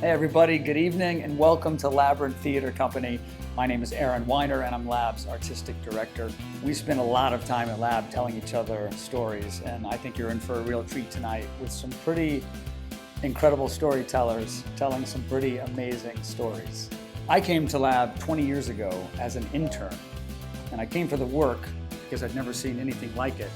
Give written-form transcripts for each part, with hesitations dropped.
Hey everybody, good evening and welcome to LAByrinth Theater Company. My name is Aaron Weiner and I'm LAB's artistic director. We spend a lot of time at LAB telling each other stories, and I think you're in for a real treat tonight with some pretty incredible storytellers telling some pretty amazing stories. I came to LAB 20 years ago as an intern, and I came for the work because I'd never seen anything like it,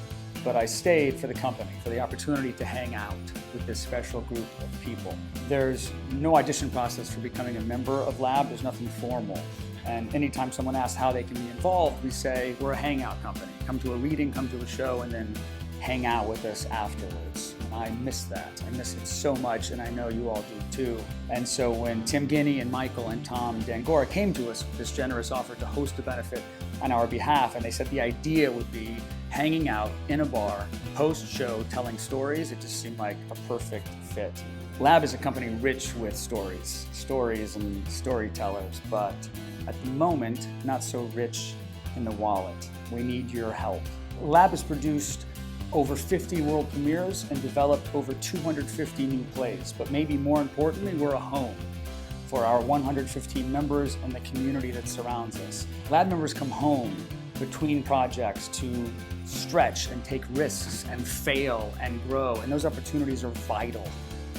but I stayed for the company, for the opportunity to hang out with this special group of people. There's no audition process for becoming a member of LAB. There's nothing formal. And anytime someone asks how they can be involved, we say, we're a hangout company. Come to a reading, come to a show, and then hang out with us afterwards. And I miss that. I miss it so much, and I know you all do too. And so when Tim Guinea and Michael and Tom Dangora came to us with this generous offer to host a benefit on our behalf, and they said the idea would be hanging out in a bar, post-show, telling stories, it just seemed like a perfect fit. LAB is a company rich with stories and storytellers, but at the moment, not so rich in the wallet. We need your help. LAB has produced over 50 world premieres and developed over 250 new plays, but maybe more importantly, we're a home for our 115 members and the community that surrounds us. LAB members come home between projects to stretch and take risks and fail and grow, and those opportunities are vital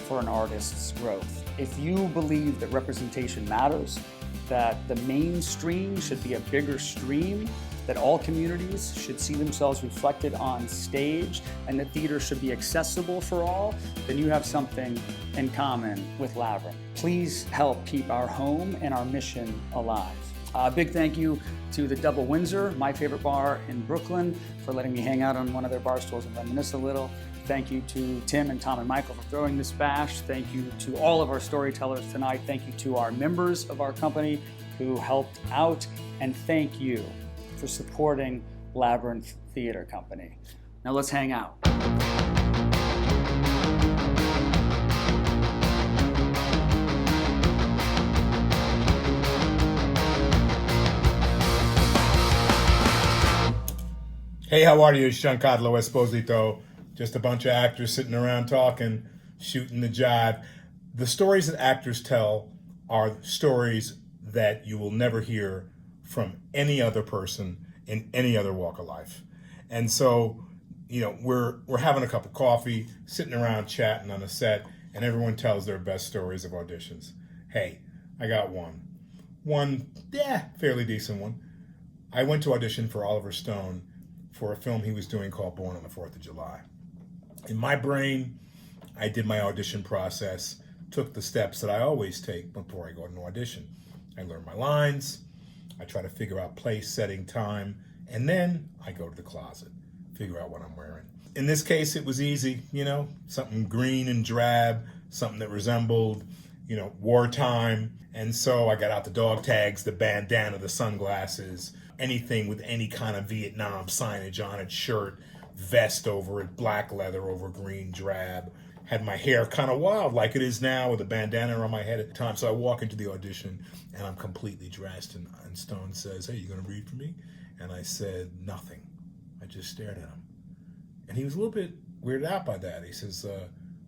for an artist's growth. If you believe that representation matters, that the mainstream should be a bigger stream, that all communities should see themselves reflected on stage, and that theater should be accessible for all, then you have something in common with LAByrinth. Please help keep our home and our mission alive. A big thank you to the Double Windsor, my favorite bar in Brooklyn, for letting me hang out on one of their bar stools and reminisce a little. Thank you to Tim and Tom and Michael for throwing this bash. Thank you to all of our storytellers tonight. Thank you to our members of our company who helped out. And thank you for supporting LAByrinth Theater Company. Now let's hang out. Hey, how are you? It's Giancarlo Esposito. Just a bunch of actors sitting around talking, shooting the jive. The stories that actors tell are stories that you will never hear from any other person in any other walk of life. And so, you know, we're having a cup of coffee, sitting around chatting on a set, and everyone tells their best stories of auditions. Hey, I got one, fairly decent one. I went to audition for Oliver Stone for a film he was doing called Born on the 4th of July. In my brain, I did my audition process, took the steps that I always take before I go to an audition. I learn my lines, I try to figure out place, setting, time, and then I go to the closet, figure out what I'm wearing. In this case, it was easy, you know, something green and drab, something that resembled, you know, wartime. And so I got out the dog tags, the bandana, the sunglasses, anything with any kind of Vietnam signage on it, shirt, vest over it, black leather over green drab. Had my hair kind of wild like it is now with a bandana on my head at the time. So I walk into the audition and I'm completely dressed, and Stone says, "Hey, you gonna read for me?" And I said nothing. I just stared at him. And he was a little bit weirded out by that. He says,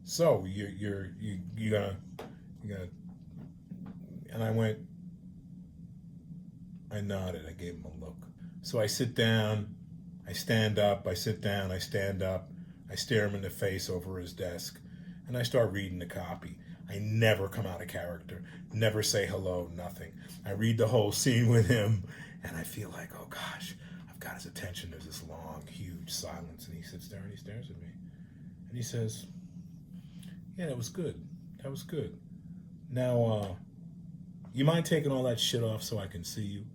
so you're gonna, and I went, I nodded, I gave him a look. So I sit down, I stand up, I sit down, I stand up, I stare him in the face over his desk, and I start reading the copy. I never come out of character, never say hello, nothing. I read the whole scene with him, and I feel like, oh gosh, I've got his attention. There's this long, huge silence, and he sits there and he stares at me. And he says, yeah, that was good. That was good. Now, you mind taking all that shit off so I can see you?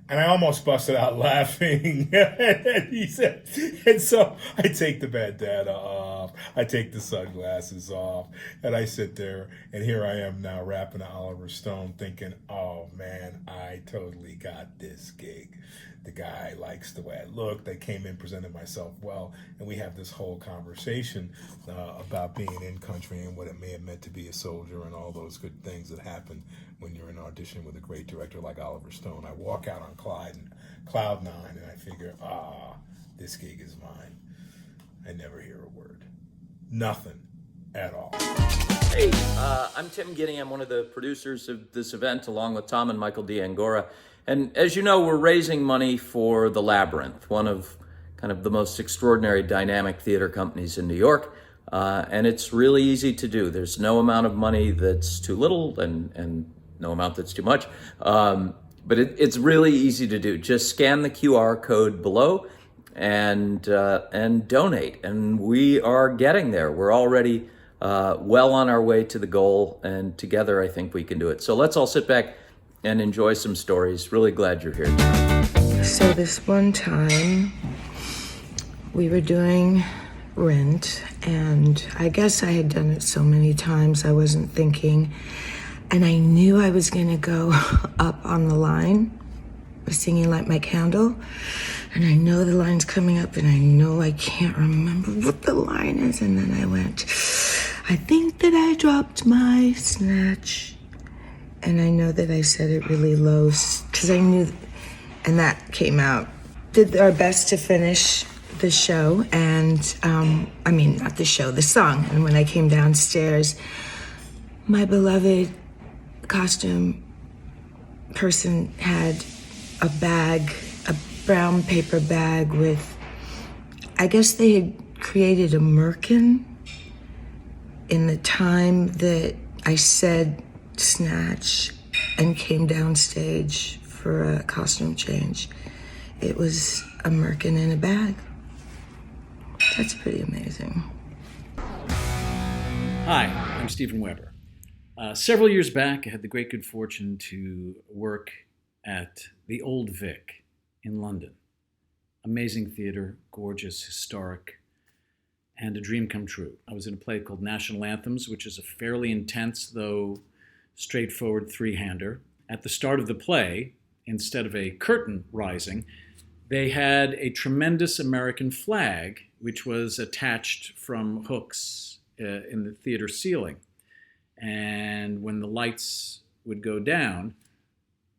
And I almost busted out laughing. And he said, and so I take the bandana off, I take the sunglasses off, and I sit there, and here I am now rapping to Oliver Stone thinking, oh man, I totally got this gig. The guy likes the way I look. They came in, presented myself well, and we have this whole conversation about being in country and what it may have meant to be a soldier and all those good things that happen when you're in audition with a great director like Oliver Stone. I walk out on cloud nine, and I figure, this gig is mine. I never hear a word. Nothing. at all. Hey, I'm Tim Guinea. I'm one of the producers of this event, along with Tom and Michael D'Angora. And as you know, we're raising money for the LAByrinth, one of kind of the most extraordinary dynamic theater companies in New York. And it's really easy to do. There's no amount of money that's too little and no amount that's too much. But it's really easy to do. Just scan the QR code below and donate. And we are getting there. We're already well on our way to the goal, and together I think we can do it. So let's all sit back and enjoy some stories. Really glad you're here. So this one time we were doing Rent, and I guess I had done it so many times I wasn't thinking, and I knew I was gonna go up on the line. I was singing Light My Candle, and I know the line's coming up, and I know I can't remember what the line is, and then I went, I think that I dropped my snatch. And I know that I said it really low, because I knew, and that came out. Did our best to finish the show, and, not the show, the song. And when I came downstairs, my beloved costume person had a bag, a brown paper bag with, I guess they had created a merkin in the time that I said snatch and came downstage for a costume change. It was a merkin in a bag. That's pretty amazing. Hi, I'm Stephen Weber. Several years back, I had the great good fortune to work at the Old Vic in London. Amazing theater, gorgeous, historic, and a dream come true. I was in a play called National Anthems, which is a fairly intense, though straightforward three-hander. At the start of the play, instead of a curtain rising, they had a tremendous American flag, which was attached from hooks in the theater ceiling. And when the lights would go down,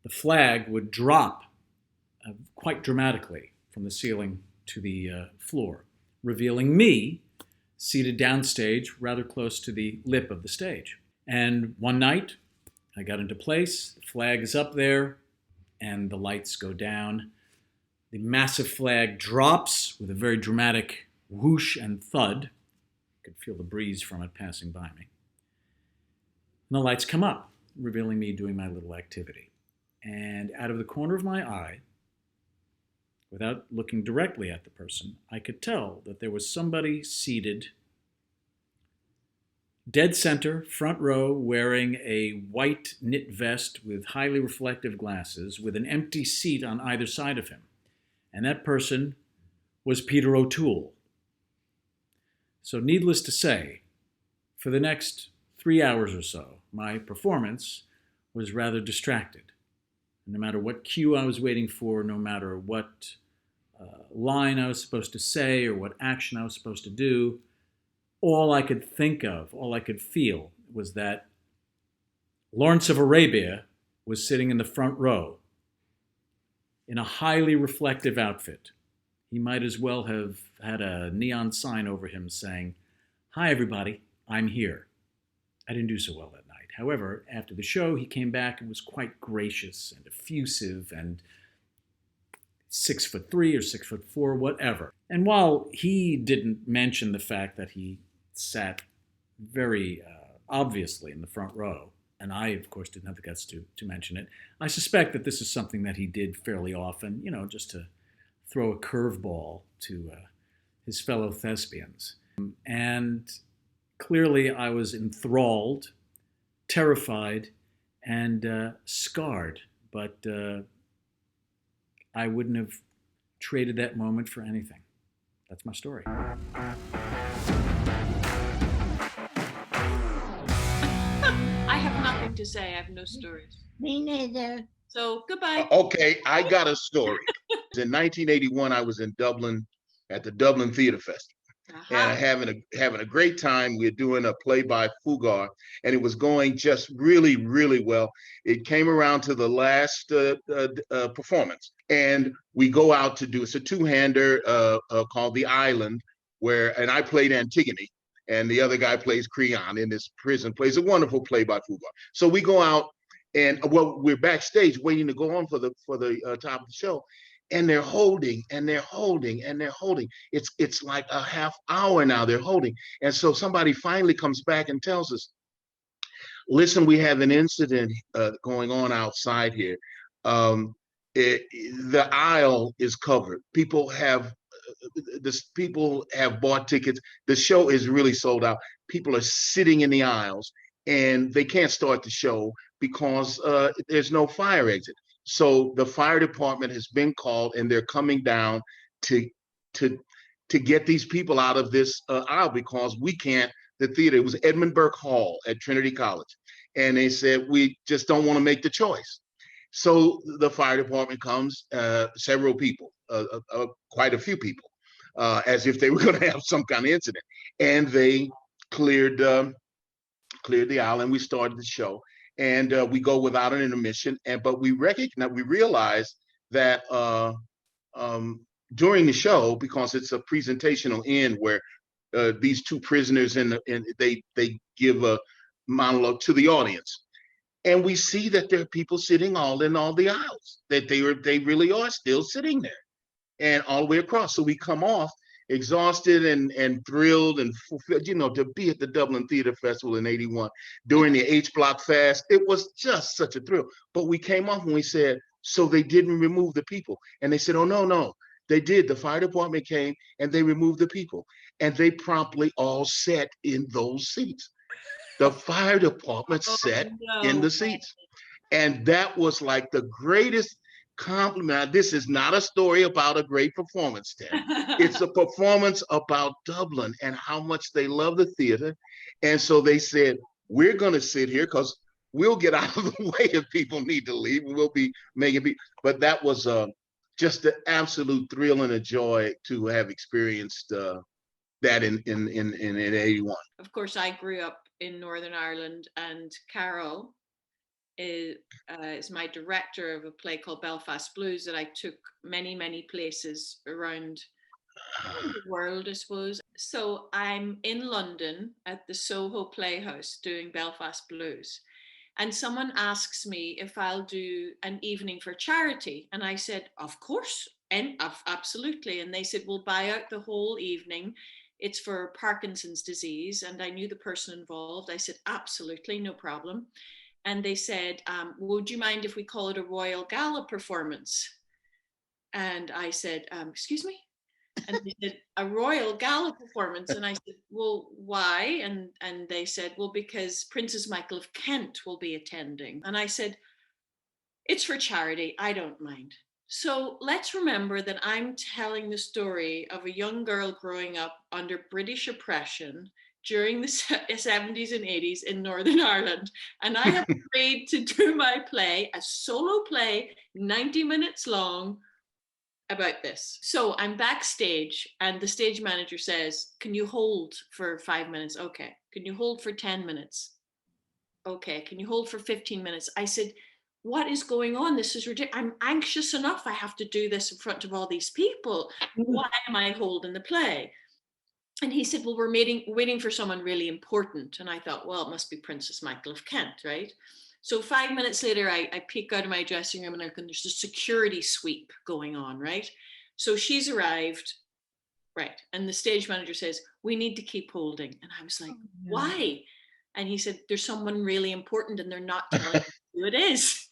the flag would drop quite dramatically from the ceiling to the floor, revealing me seated downstage rather close to the lip of the stage. And one night, I got into place, the flag is up there, and the lights go down. The massive flag drops with a very dramatic whoosh and thud. I could feel the breeze from it passing by me. And the lights come up, revealing me doing my little activity. And out of the corner of my eye, without looking directly at the person, I could tell that there was somebody seated dead center, front row, wearing a white knit vest with highly reflective glasses, with an empty seat on either side of him. And that person was Peter O'Toole. So needless to say, for the next 3 hours or so, my performance was rather distracted. No matter what cue I was waiting for, no matter what line I was supposed to say or what action I was supposed to do, all I could think of, all I could feel was that Lawrence of Arabia was sitting in the front row in a highly reflective outfit. He might as well have had a neon sign over him saying, "Hi everybody, I'm here." I didn't do so well that night. However, after the show, he came back and was quite gracious and effusive and 6'3" or 6'4", whatever. And while he didn't mention the fact that he sat very obviously in the front row, and I, of course, didn't have the guts to mention it, I suspect that this is something that he did fairly often, just to throw a curveball to his fellow thespians. And clearly I was enthralled, terrified, and scarred, but I wouldn't have traded that moment for anything. That's my story. I have nothing to say. I have no stories. Me neither. So goodbye. Okay, I got a story. In 1981, I was in Dublin at the Dublin Theatre Festival. And having a great time. We're doing a play by Fugger, and it was going just really, really well. It came around to the last performance, and we go out to do, it's a two-hander called The Island, and I played Antigone, and the other guy plays Creon in this prison, plays a wonderful play by Fugard. So we go out, and well, we're backstage waiting to go on for the top of the show, and they're holding and they're holding and they're holding. It's like a half hour now they're holding, and so somebody finally comes back and tells us, listen, we have an incident going on outside here. The aisle is covered. People have bought tickets. The show is really sold out. People are sitting in the aisles, and they can't start the show because there's no fire exit. So the fire department has been called, and they're coming down to get these people out of this aisle because we can't. The theater, it was Edmund Burke Hall at Trinity College, and they said, we just don't want to make the choice. So the fire department comes, several people, quite a few people, as if they were going to have some kind of incident, and they cleared the aisle, and we started the show, and we go without an intermission, but we realized that during the show, because it's a presentational end where these two prisoners and they give a monologue to the audience, and we see that there are people sitting all in all the aisles, that they really are still sitting there, and all the way across. So we come off exhausted and thrilled and fulfilled, to be at the Dublin Theatre Festival in '81 during the H Block Fast. It was just such a thrill. But we came off and we said, so they didn't remove the people? And they said, oh, no. They did. The fire department came and they removed the people, and they promptly all sat in those seats. The fire department sat in the seats. And that was like the greatest compliment. This is not a story about a great performance, Tim. It's a performance about Dublin and how much they love the theater. And so they said, we're going to sit here because we'll get out of the way if people need to leave. We'll be making people. But that was just an absolute thrill and a joy to have experienced that in '81. Of course, I grew up in Northern Ireland, and Carol is my director of a play called Belfast Blues that I took many places around the world, I suppose. So I'm in London at the Soho Playhouse doing Belfast Blues, and someone asks me if I'll do an evening for charity, and I said, of course, and absolutely. And they said, we'll buy out the whole evening. It's for Parkinson's disease. And I knew the person involved. I said, absolutely, no problem. And they said, would you mind if we call it a Royal Gala performance? And I said, excuse me? And they said, a Royal Gala performance. And I said, well, why? And they said, well, because Princess Michael of Kent will be attending. And I said, it's for charity, I don't mind. So let's remember that I'm telling the story of a young girl growing up under British oppression during the 70s and 80s in Northern Ireland. And I have agreed to do my play, a solo play, 90 minutes long, about this. So I'm backstage, and the stage manager says, can you hold for 5 minutes? Okay. Can you hold for 10 minutes? Okay. Can you hold for 15 minutes? I said, what is going on? This is ridiculous. I'm anxious enough. I have to do this in front of all these people. Why am I holding the play? And he said, well, we're waiting for someone really important. And I thought, well, it must be Princess Michael of Kent, right? So 5 minutes later, I peek out of my dressing room, and there's a security sweep going on, right? So she's arrived, right? And the stage manager says, we need to keep holding. And I was like, why? And he said, there's someone really important, and they're not telling us who it is.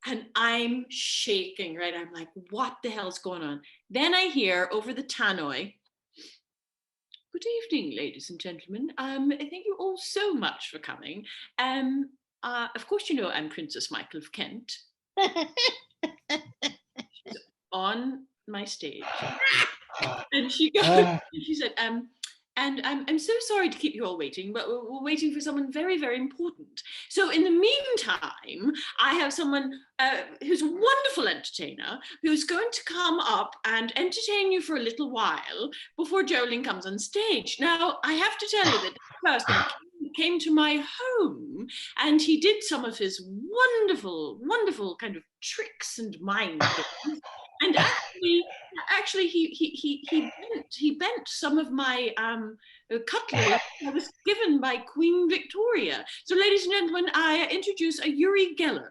And I'm shaking, right? I'm like, what the hell's going on? Then I hear over the tannoy, good evening, ladies and gentlemen. Thank you all so much for coming. Of course, you know I'm Princess Michael of Kent. She's on my stage, and she goes, she said, and I'm so sorry to keep you all waiting, but we're waiting for someone very, very important. So in the meantime, I have someone who's a wonderful entertainer who's going to come up and entertain you for a little while before Jolene comes on stage. Now, I have to tell you that this person came to my home, and he did some of his wonderful kind of tricks and mind games. And actually, he bent some of my cutlery that was given by Queen Victoria. So, ladies and gentlemen, I introduce a Uri Geller.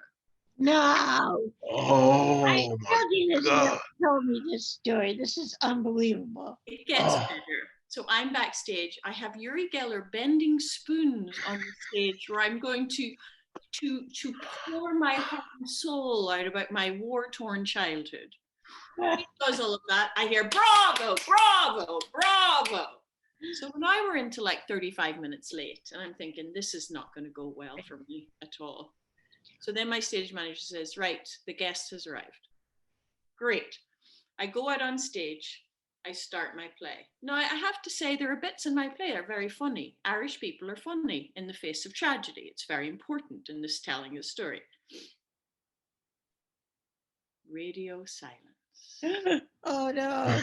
No. Oh I my you God. told me this story. This is unbelievable. It gets better. So I'm backstage. I have Uri Geller bending spoons on the stage where I'm going to pour my heart and soul out about my war-torn childhood. He does all of that. I hear bravo, bravo, bravo. So when I were into like 35 minutes late, and I'm thinking this is not going to go well for me at all. So then my stage manager says, right, the guest has arrived. Great. I go out on stage. I start my play. Now, I have to say there are bits in my play that are very funny. Irish people are funny in the face of tragedy. It's very important in this telling of story. Radio silence. Oh no.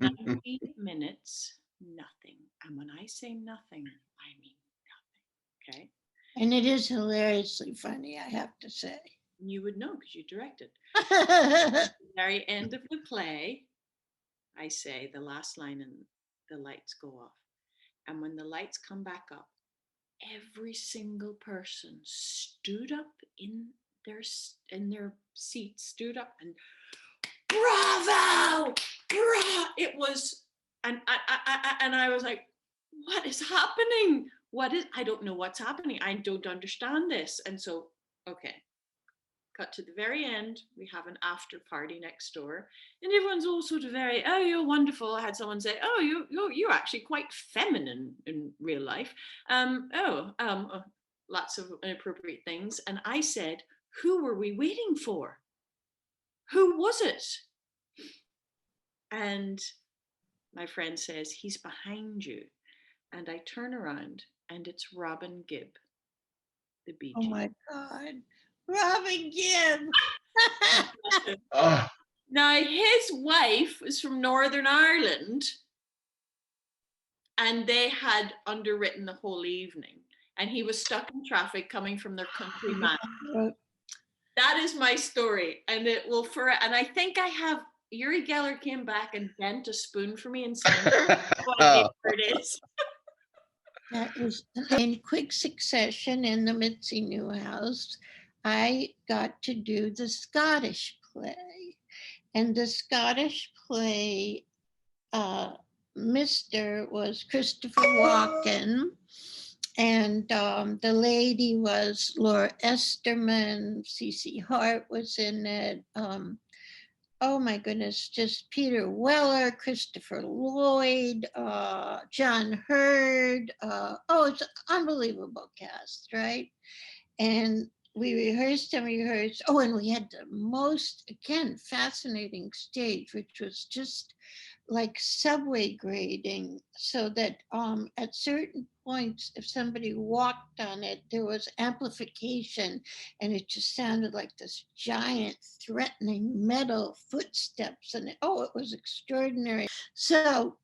90 minutes, nothing. And when I say nothing, I mean nothing. Okay? And it is hilariously funny, I have to say. You would know because you directed. At the very end of the play, I say the last line and the lights go off. And when the lights come back up, every single person stood up in their seats, stood up and bravo, bravo. It was, and I was like, what is happening? I don't know what's happening. I don't understand this. And so, okay. Cut to the very end, we have an after party next door, and everyone's all sort of very, oh, you're wonderful. I had someone say, oh, you're actually quite feminine in real life. Lots of inappropriate things. And I said, who were we waiting for? Who was it? And my friend says, he's behind you. And I turn around, and it's Robin Gibb, the Bee Gees. Oh my God. Robin Gibb. Now, his wife was from Northern Ireland, and they had underwritten the whole evening, and he was stuck in traffic coming from their country man. That is my story, and it will and I think I have Uri Geller came back and bent a spoon for me and said, whatever it is. That was in quick succession in the Mitzi Newhouse. I got to do the Scottish play. And the Scottish play, Mr. was Christopher Walken. And the lady was Laura Esterman. C.C. Hart was in it. Oh my goodness, just Peter Weller, Christopher Lloyd, John Hurd. It's an unbelievable cast, right? And we rehearsed and rehearsed. Oh, and we had the most, again, fascinating stage, which was just like subway grading, so that at certain points, if somebody walked on it, there was amplification, and it just sounded like this giant, threatening metal footsteps. And it was extraordinary. So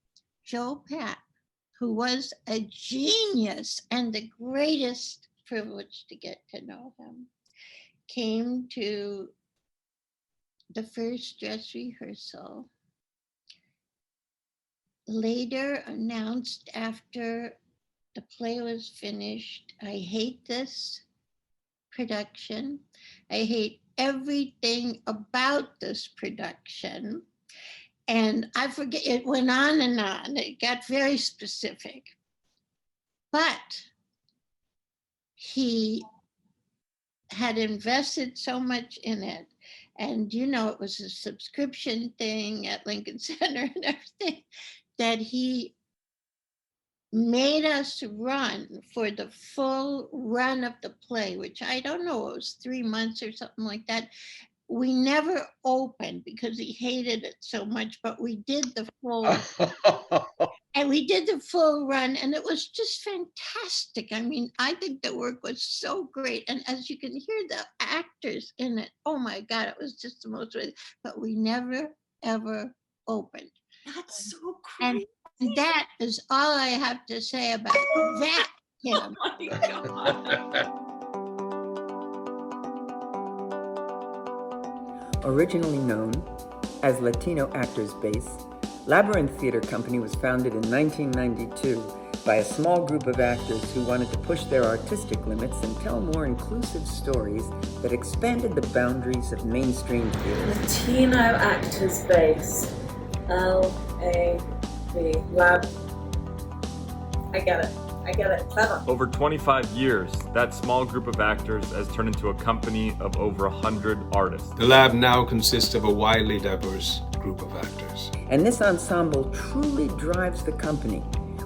Joe Papp, who was a genius and the greatest privilege to get to know him, came to the first dress rehearsal, later announced after the play was finished, I hate this production. I hate everything about this production. And I forget, it went on and on. It got very specific. But he had invested so much in it. And, it was a subscription thing at Lincoln Center and everything, that he made us run for the full run of the play, which I don't know, it was 3 months or something like that. We never opened because he hated it so much, but we did the full and we did the full run, and it was just fantastic. I mean, I think the work was so great. And as you can hear the actors in it, oh my God, it was just the most, but we never, ever opened. That's so crazy. And that is all I have to say about that, Kim. Oh my God. Originally known as Latino Actors Base, LAByrinth Theater Company was founded in 1992 by a small group of actors who wanted to push their artistic limits and tell more inclusive stories that expanded the boundaries of mainstream theater. Latino Actors Base, LAB, Lab. I get it, clever. Over 25 years, that small group of actors has turned into a company of over 100 artists. The Lab now consists of a widely diverse group of actors. And this ensemble truly drives the company,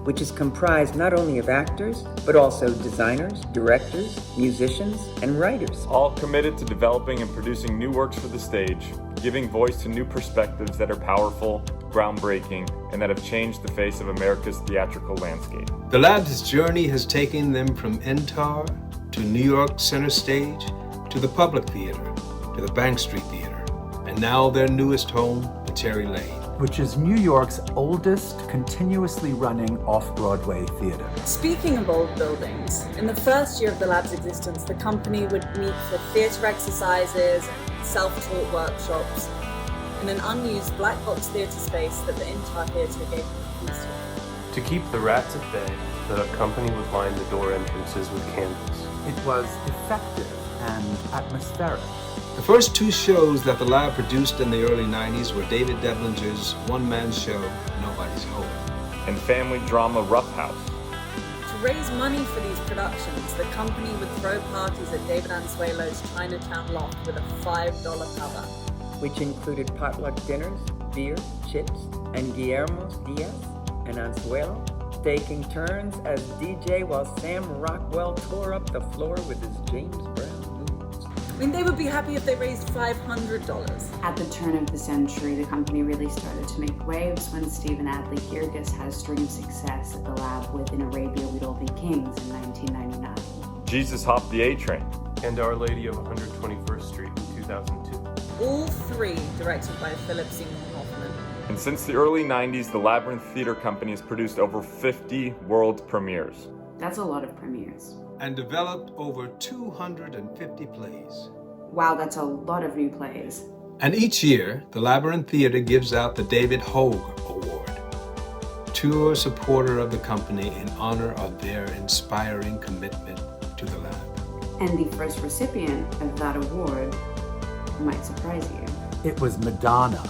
which is comprised not only of actors, but also designers, directors, musicians, and writers. All committed to developing and producing new works for the stage, giving voice to new perspectives that are powerful, groundbreaking, and that have changed the face of America's theatrical landscape. The Lab's journey has taken them from NTAR to New York Center Stage to the Public Theater to the Bank Street Theater, and now their newest home, the Cherry Lane, which is New York's oldest continuously running off-Broadway theater. Speaking of old buildings, in the first year of the Lab's existence, the company would meet for theatre exercises, self-taught workshops, in an unused black box theatre space that the Intar Theatre gave the keys to. To keep the rats at bay, the company would line the door entrances with candles. It was effective and atmospheric. The first two shows that the Lab produced in the early 90s were David Devlinger's one-man show, Nobody's Home, and family drama Rough House. To raise money for these productions, the company would throw parties at David Anzuelo's Chinatown loft with a $5 cover, which included potluck dinners, beer, chips, and Guillermo Diaz and Anzuelo taking turns as DJ while Sam Rockwell tore up the floor with his James Brown moves. I mean, they would be happy if they raised $500. At the turn of the century, the company really started to make waves when Stephen Adly Girgis had a string of success at the Lab with In Arabia We'd All Be Kings in 1999. Jesus Hopped the A-Train. And Our Lady of 121st Street in 2002. All three directed by Philip Seymour Hoffman. And since the early 90s, the LAByrinth Theater Company has produced over 50 world premieres. That's a lot of premieres. And developed over 250 plays. Wow, that's a lot of new plays. And each year, the LAByrinth Theater gives out the David Hogue Award to a supporter of the company in honor of their inspiring commitment to the Lab. And the first recipient of that award might surprise you. It was Madonna.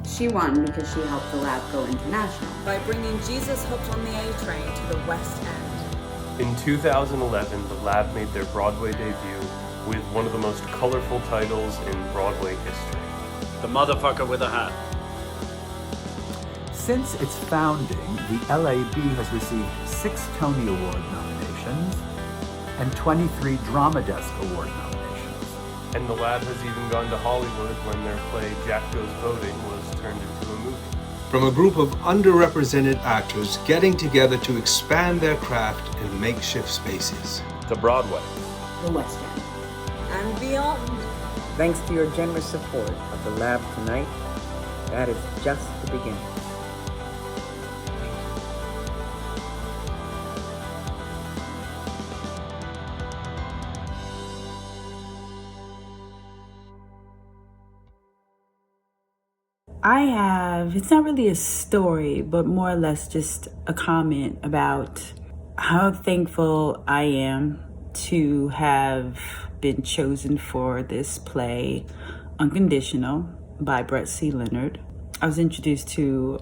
She won because she helped the Lab go international. By bringing Jesus Hopped on the A-Train to the West End. In 2011, the Lab made their Broadway debut with one of the most colorful titles in Broadway history. The Motherfucker with a Hat. Since its founding, the LAB has received 6 Tony Award nominations and 23 Drama Desk Award nominations. And the Lab has even gone to Hollywood when their play Jack Goes Boating was turned into a movie. From a group of underrepresented actors getting together to expand their craft in makeshift spaces. To Broadway. The West End. And beyond. Thanks to your generous support of the Lab tonight, that is just the beginning. It's not really a story, but more or less just a comment about how thankful I am to have been chosen for this play, Unconditional, by Brett C. Leonard. I was introduced to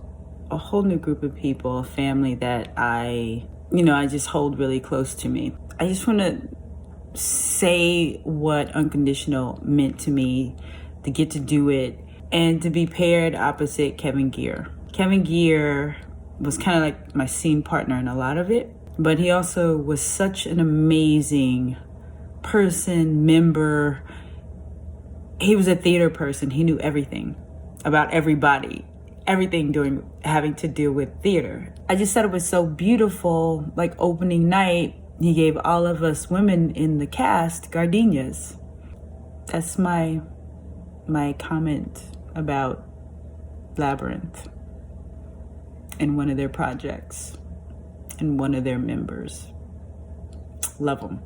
a whole new group of people, a family that I just hold really close to me. I just want to say what Unconditional meant to me, to get to do it, and to be paired opposite Kevin Geer. Kevin Geer was kind of like my scene partner in a lot of it, but he also was such an amazing person, member. He was a theater person. He knew everything about everybody, everything having to do with theater. I just thought it was so beautiful. Like opening night, he gave all of us women in the cast gardenias. That's my comment about LAByrinth and one of their projects and one of their members. Love them.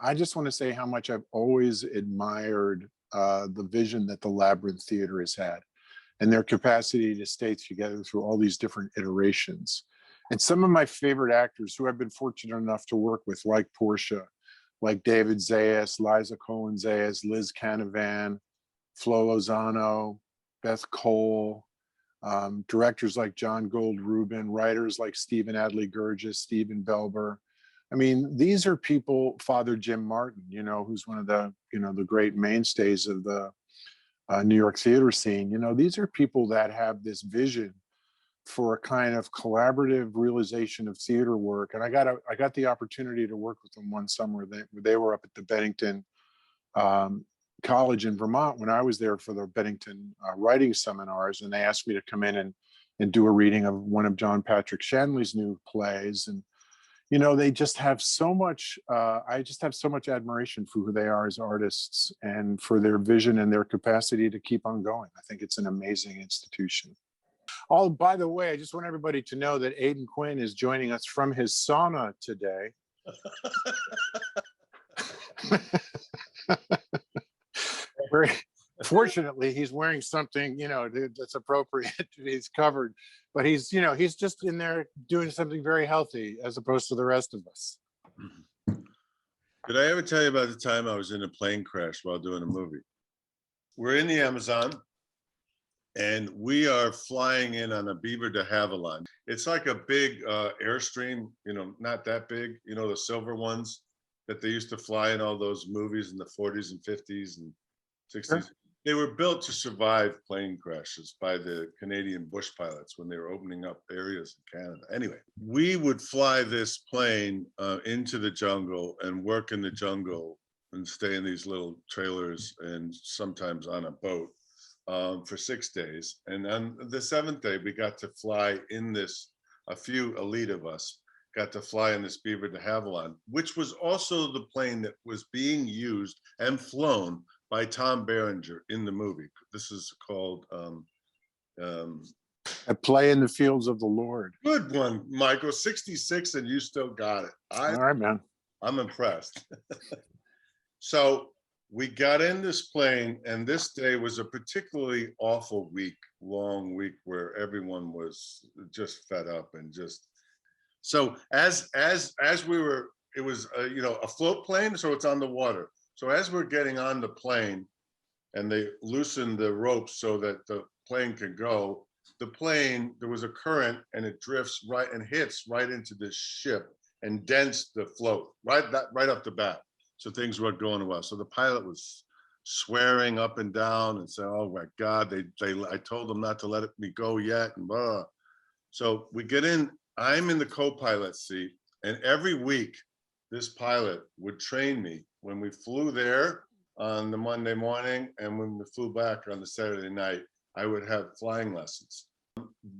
I just want to say how much I've always admired the vision that the Labyrinth Theater has had and their capacity to stay together through all these different iterations. And some of my favorite actors who I've been fortunate enough to work with, like Portia, like David Zayas, Liza Colón-Zayas, Liz Cannavale, Flo Lozano, Beth Cole, directors like John Gold Rubin, writers like Stephen Adley Gurgis, Stephen Belber. I mean, these are people, Father Jim Martin, you know, who's one of the, you know, the great mainstays of the New York theater scene. You know, these are people that have this vision for a kind of collaborative realization of theater work. And I got the opportunity to work with them one summer. They were up at the Bennington College in Vermont when I was there for the Bennington writing seminars, and they asked me to come in and do a reading of one of John Patrick Shanley's new plays. And you know, they just have so much, I just have so much admiration for who they are as artists and for their vision and their capacity to keep on going. I think it's an amazing institution. Oh, by the way, I just want everybody to know that Aidan Quinn is joining us from his sauna today. Very fortunately, he's wearing something, you know, that's appropriate. He's covered, but he's, you know, he's just in there doing something very healthy as opposed to the rest of us. Did I ever tell you about the time I was in a plane crash while doing a movie? We're in the Amazon and we are flying in on a Beaver de Havilland. It's like a big Airstream, you know, not that big, you know, the silver ones that they used to fly in all those movies in the 40s and 50s and 60s. Sure. They were built to survive plane crashes by the Canadian bush pilots when they were opening up areas in Canada. Anyway, we would fly this plane into the jungle and work in the jungle and stay in these little trailers and sometimes on a boat for 6 days. And on the 7th day, we got to fly in this, a few elite of us got to fly in this Beaver de Havilland, which was also the plane that was being used and flown by Tom Berenger in the movie. This is called A Play in the Fields of the Lord. Good one, Michael. 66 and you still got it. All right, man. I'm impressed. So we got in this plane, and this day was a particularly awful week, long week, where everyone was just fed up and just. So as we were, it was you know, a float plane, so it's on the water. So as we're getting on the plane and they loosen the ropes so that the plane can go, the plane, there was a current and it drifts right and hits right into this ship and dents the float right off the bat. So things weren't going well. So the pilot was swearing up and down and saying, oh my God, I told them not to let me go yet and blah. So we get in, I'm in the co-pilot seat, and every week this pilot would train me when we flew there on the Monday morning and when we flew back on the Saturday night. I would have flying lessons.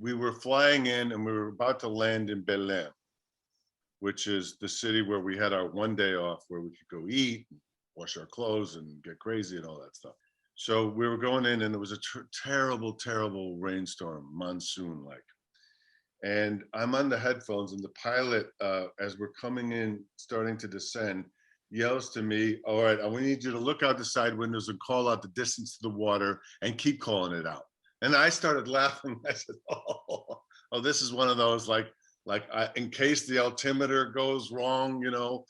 We were flying in and we were about to land in Belém, which is the city where we had our 1 day off where we could go eat, wash our clothes and get crazy and all that stuff. So we were going in and there was a terrible, terrible rainstorm, monsoon-like. And I'm on the headphones and the pilot, as we're coming in, starting to descend, yells to me, all right, I need you to look out the side windows and call out the distance to the water and keep calling it out. And I started laughing. I said, oh, this is one of those, in case the altimeter goes wrong, you know,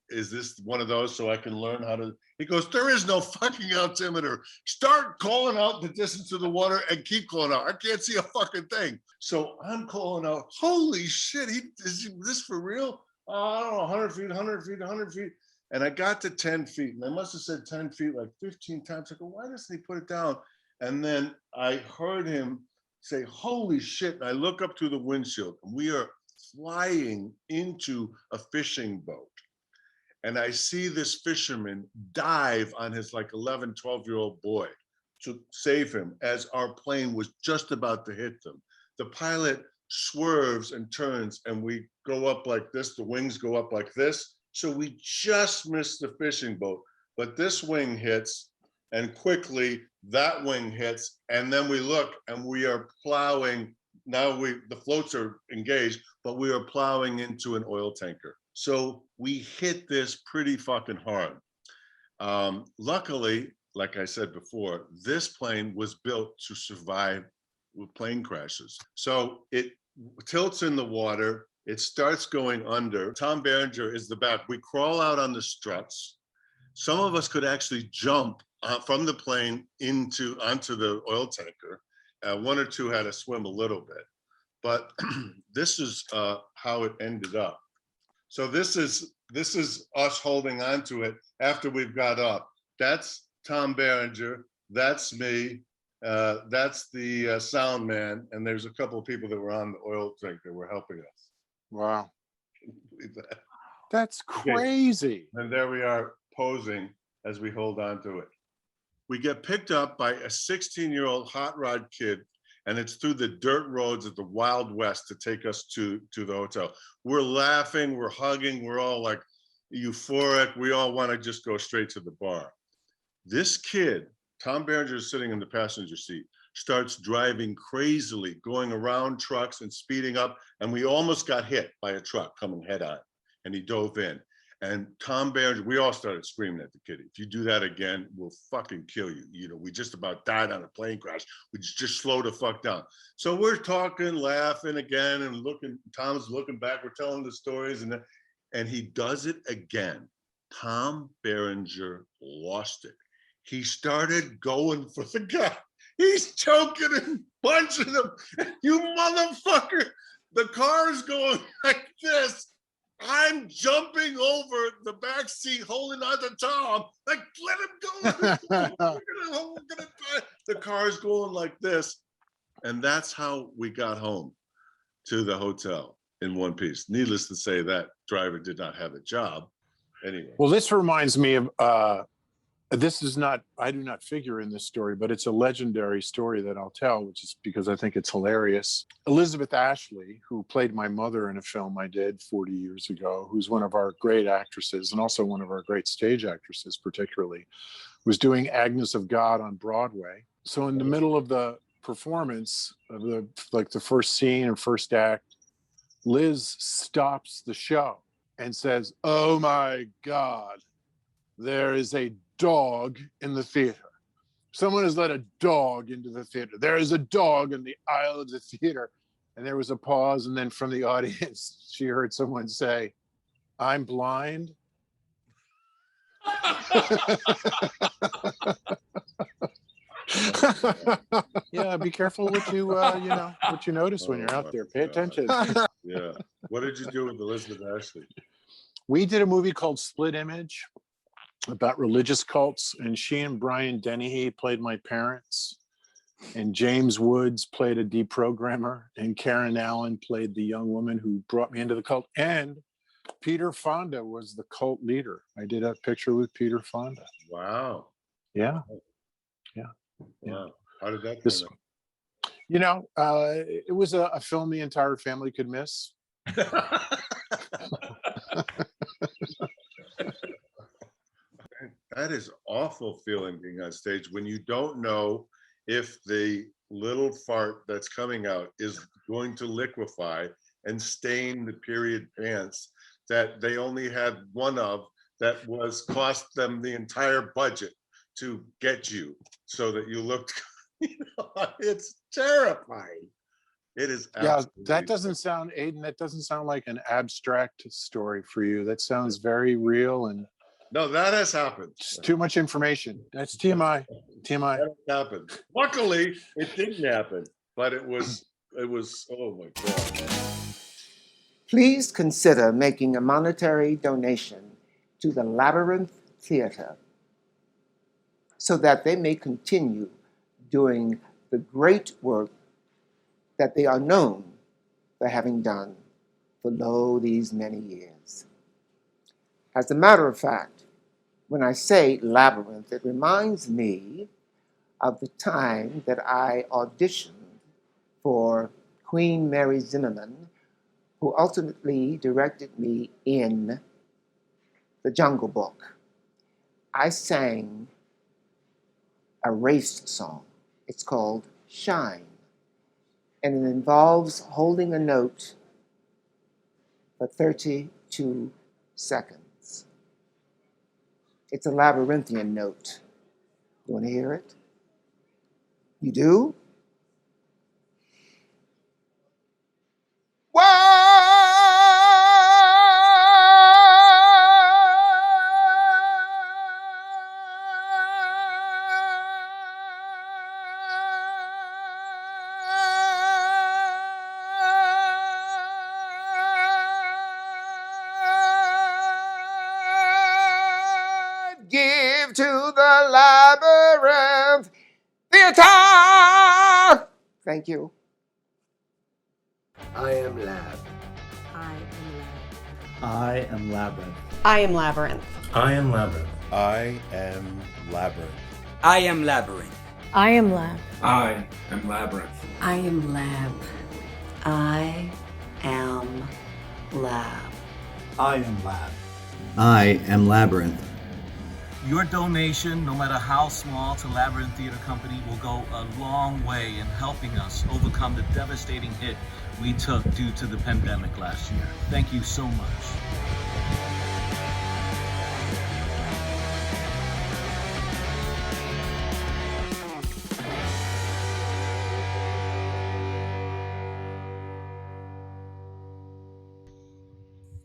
is this one of those so I can learn how to, he goes, there is no fucking altimeter. Start calling out the distance to the water and keep calling out. I can't see a fucking thing. So I'm calling out, holy shit, is this for real? I don't know, 100 feet, 100 feet, 100 feet. And I got to 10 feet and I must have said 10 feet like 15 times. I go, why doesn't he put it down? And then I heard him say, holy shit. And I look up through the windshield and we are flying into a fishing boat. And I see this fisherman dive on his 11, 12-year-old boy to save him as our plane was just about to hit them. The pilot swerves and turns and we go up like this. The wings go up like this. So we just missed the fishing boat, but this wing hits and quickly that wing hits. And then we look and we are plowing. Now the floats are engaged, but we are plowing into an oil tanker. So we hit this pretty fucking hard. Luckily, like I said before, this plane was built to survive with plane crashes. So it tilts in the water, it starts going under. Tom Berenger is the back. We crawl out on the struts. Some of us could actually jump from the plane onto the oil tanker. One or two had to swim a little bit, but this is how it ended up. So this is us holding on to it after we've got up. That's Tom Berenger. That's me. That's the sound man. And there's a couple of people that were on the oil tank that were helping us. Wow. Can you believe that? That's crazy. Okay. And there we are posing as we hold on to it. We get picked up by a 16-year-old hot rod kid, and it's through the dirt roads of the Wild West to take us to the hotel. We're laughing, we're hugging, we're all like euphoric. We all want to just go straight to the bar. This kid, Tom Berenger, is sitting in the passenger seat, starts driving crazily, going around trucks and speeding up. And we almost got hit by a truck coming head on, and he dove in. And Tom Berenger, we all started screaming at the kid, if you do that again, we'll fucking kill you. You know, we just about died on a plane crash. We just slow the fuck down. So we're talking, laughing again, and looking, Tom's looking back, we're telling the stories, and he does it again. Tom Berenger lost it. He started going for the guy. He's choking and punching him. You motherfucker. The car is going like this. I'm jumping over the back seat, holding on to Tom. Like, let him go. We're gonna die. The car's going like this. And that's how we got home to the hotel in one piece. Needless to say, that driver did not have a job. Anyway. Well, this reminds me of, this is not, I do not figure in this story, but it's a legendary story that I'll tell, which is because I think it's hilarious. Elizabeth Ashley, who played my mother in a film I did 40 years ago, who's one of our great actresses and also one of our great stage actresses particularly, was doing Agnes of God on Broadway. So in the middle of the performance of the first scene or first act, Liz stops the show and says, "Oh my God, there is a dog in the theater. Someone has let a dog into the theater. There is a dog in the aisle of the theater." And there was a pause. And then from the audience, she heard someone say, "I'm blind." Yeah, be careful what you what you notice when you're out there. Pay attention. Yeah. What did you do with Elizabeth Ashley? We did a movie called Split Image about religious cults, and she and Brian Dennehy played my parents, and James Woods played a deprogrammer, and Karen Allen played the young woman who brought me into the cult, and Peter Fonda was the cult leader. I did a picture with Peter Fonda. Wow. Yeah. Wow. How did that This, turn out? it was a film the entire family could miss. That is awful feeling being on stage when you don't know if the little fart that's coming out is going to liquefy and stain the period pants that they only had one of that was cost them the entire budget to get you so that you looked, it's terrifying. It is. Yeah, that doesn't sound, Aiden, that doesn't sound like an abstract story for you. That sounds very real and. No, that has happened. It's too much information. That's TMI. TMI. That happened. Luckily, it didn't happen, but it was, oh my God. Please consider making a monetary donation to the LAByrinth Theater so that they may continue doing the great work that they are known for having done for these many years. As a matter of fact, when I say Labyrinth, it reminds me of the time that I auditioned for Queen Mary Zimmerman, who ultimately directed me in The Jungle Book. I sang a race song. It's called Shine, and it involves holding a note for 32 seconds. It's a labyrinthian note. You want to hear it? You do? Give to the Labyrinth Theater! Thank you. I am Lab. I am Labyrinth. I am Labyrinth. I am Labyrinth. I am Labyrinth. I am Labyrinth. I am Lab. I am Labyrinth. I am Lab. I am Lab. I am Lab. I am Labyrinth. Your donation, no matter how small, to Labyrinth Theater Company will go a long way in helping us overcome the devastating hit we took due to the pandemic last year. Thank you so much.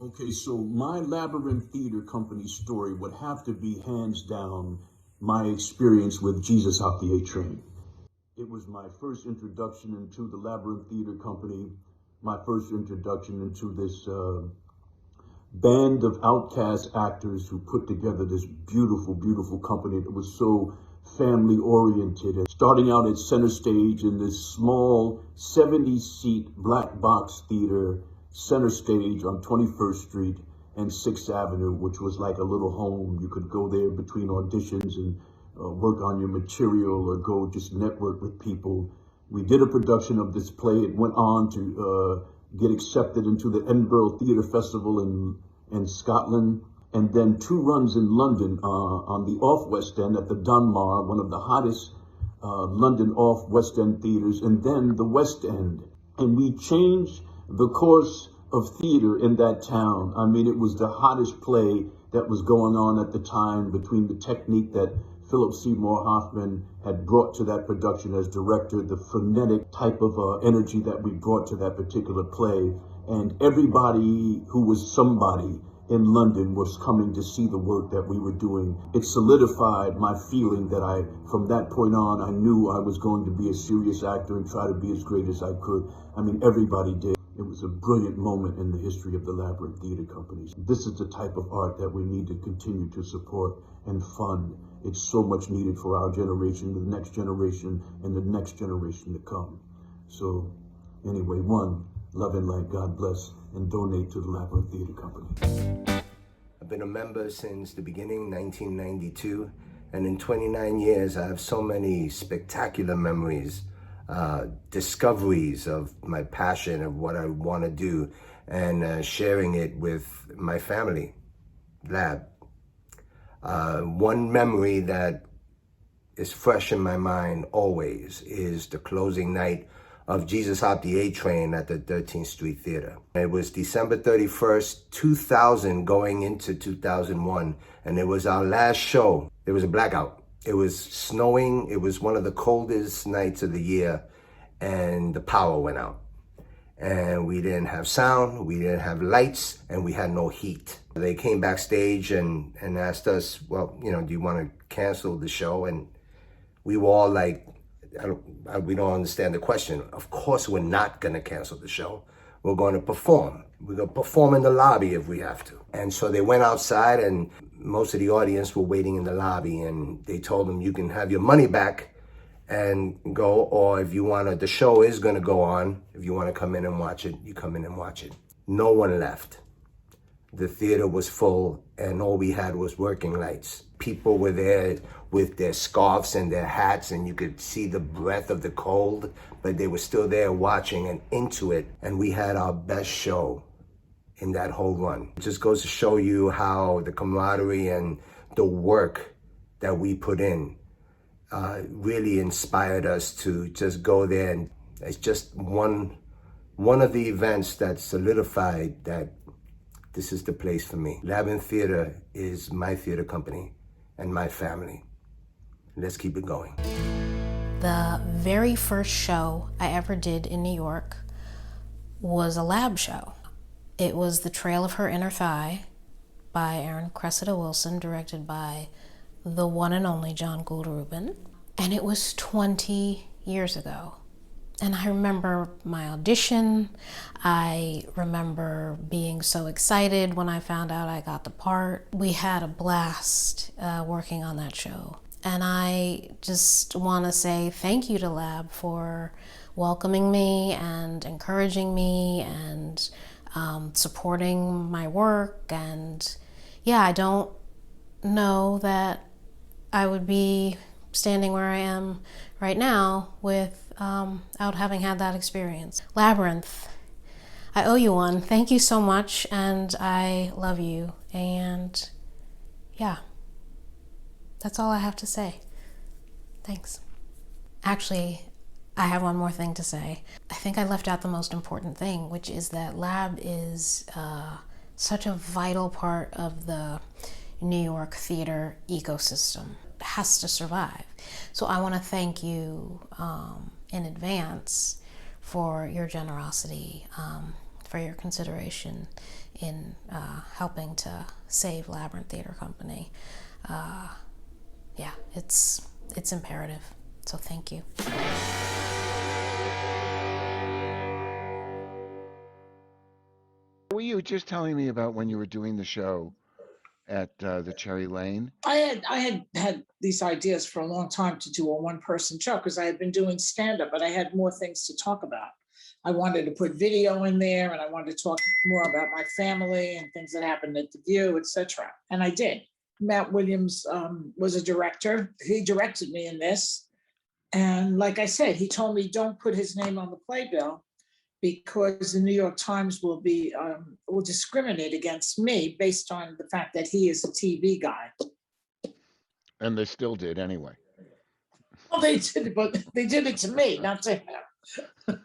Okay, so my Labyrinth Theater Company story would have to be hands down my experience with Jesus Off the A Train. It was my first introduction into the Labyrinth Theater Company, my first introduction into this band of outcast actors who put together this beautiful, beautiful company that was so family oriented. And starting out at center stage in this small 70-seat black box theater, center stage on 21st Street and 6th Avenue, which was like a little home. You could go there between auditions and work on your material or go just network with people. We did a production of this play. It went on to get accepted into the Edinburgh Theatre Festival in Scotland, and then 2 runs in London on the Off West End at the Donmar, one of the hottest London Off West End theaters, and then the West End. And we changed the course of theater in that town. I mean, it was the hottest play that was going on at the time, between the technique that Philip Seymour Hoffman had brought to that production as director, the frenetic type of energy that we brought to that particular play. And everybody who was somebody in London was coming to see the work that we were doing. It solidified my feeling that from that point on, I knew I was going to be a serious actor and try to be as great as I could. I mean, everybody did. It was a brilliant moment in the history of the Labyrinth Theater Company. This is the type of art that we need to continue to support and fund. It's so much needed for our generation, the next generation, and the next generation to come. So anyway, love and light, God bless, and donate to the Labyrinth Theater Company. I've been a member since the beginning, 1992, and in 29 years, I have so many spectacular memories, discoveries of my passion of what I want to do, and sharing it with my family, Lab. One memory that is fresh in my mind always is the closing night of Jesus Off the A Train at the 13th Street Theater. It was December 31st, 2000 going into 2001, and it was our last show. There was a blackout. It was snowing. It was one of the coldest nights of the year, and the power went out. And we didn't have sound, we didn't have lights, and we had no heat. They came backstage and asked us, well, do you want to cancel the show? And we were all like, we don't understand the question. Of course we're not going to cancel the show. We're going to perform. We're going to perform in the lobby if we have to. And so they went outside, and most of the audience were waiting in the lobby, and they told them, you can have your money back and go, or if you want to, the show is going to go on. If you want to come in and watch it, you come in and watch it. No one left. The theater was full, and all we had was working lights. People were there with their scarves and their hats, and you could see the breath of the cold, but they were still there watching and into it. And we had our best show in that whole run. It just goes to show you how the camaraderie and the work that we put in really inspired us to just go there. And it's just one of the events that solidified that this is the place for me. LAByrinth Theater is my theater company and my family. Let's keep it going. The very first show I ever did in New York was a lab show. It was The Trail of Her Inner Thigh by Aaron Cressida Wilson, directed by the one and only John Gould Rubin. And it was 20 years ago. And I remember my audition. I remember being so excited when I found out I got the part. We had a blast working on that show. And I just want to say thank you to Lab for welcoming me and encouraging me and supporting my work. And yeah, I don't know that I would be standing where I am right now without having had that experience. LAByrinth, I owe you one. Thank you so much, and I love you. And yeah, that's all I have to say. Thanks. Actually, I have one more thing to say. I think I left out the most important thing, which is that Lab is such a vital part of the New York theater ecosystem. It has to survive. So I want to thank you in advance for your generosity, for your consideration in helping to save LAByrinth Theater Company. Yeah, it's imperative. So thank you. Were you just telling me about when you were doing the show at the Cherry Lane? I had these ideas for a long time to do a one-person show because I had been doing stand-up, but I had more things to talk about. I wanted to put video in there, and I wanted to talk more about my family and things that happened at the View, etc. And I did. Matt Williams was a director. He directed me in this. And like I said, he told me don't put his name on the playbill because the New York Times will discriminate against me based on the fact that he is a TV guy. And they still did anyway. Well, they did, but they did it to me, not to him.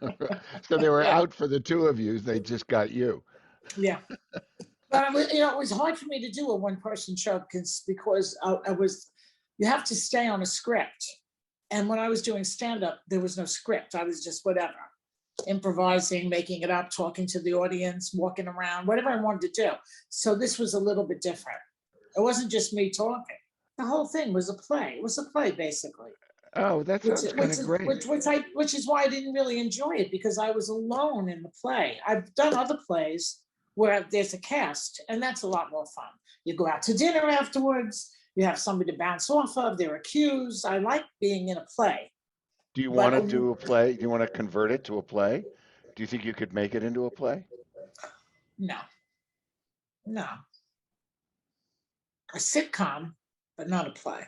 So they were out for the two of you. They just got you. Yeah. But it was hard for me to do a one-person show because you have to stay on a script. And when I was doing stand-up, there was no script. I was just whatever, improvising, making it up, talking to the audience, walking around, whatever I wanted to do. So this was a little bit different. It wasn't just me talking. The whole thing was a play. It was a play, basically. Oh, that sounds kind of great. Which is why I didn't really enjoy it, because I was alone in the play. I've done other plays where there's a cast, and that's a lot more fun. You go out to dinner afterwards, you have somebody to bounce off of, there are cues. I like being in a play. Do you want to do a play? Do you want to convert it to a play? Do you think you could make it into a play? No. A sitcom, but not a play.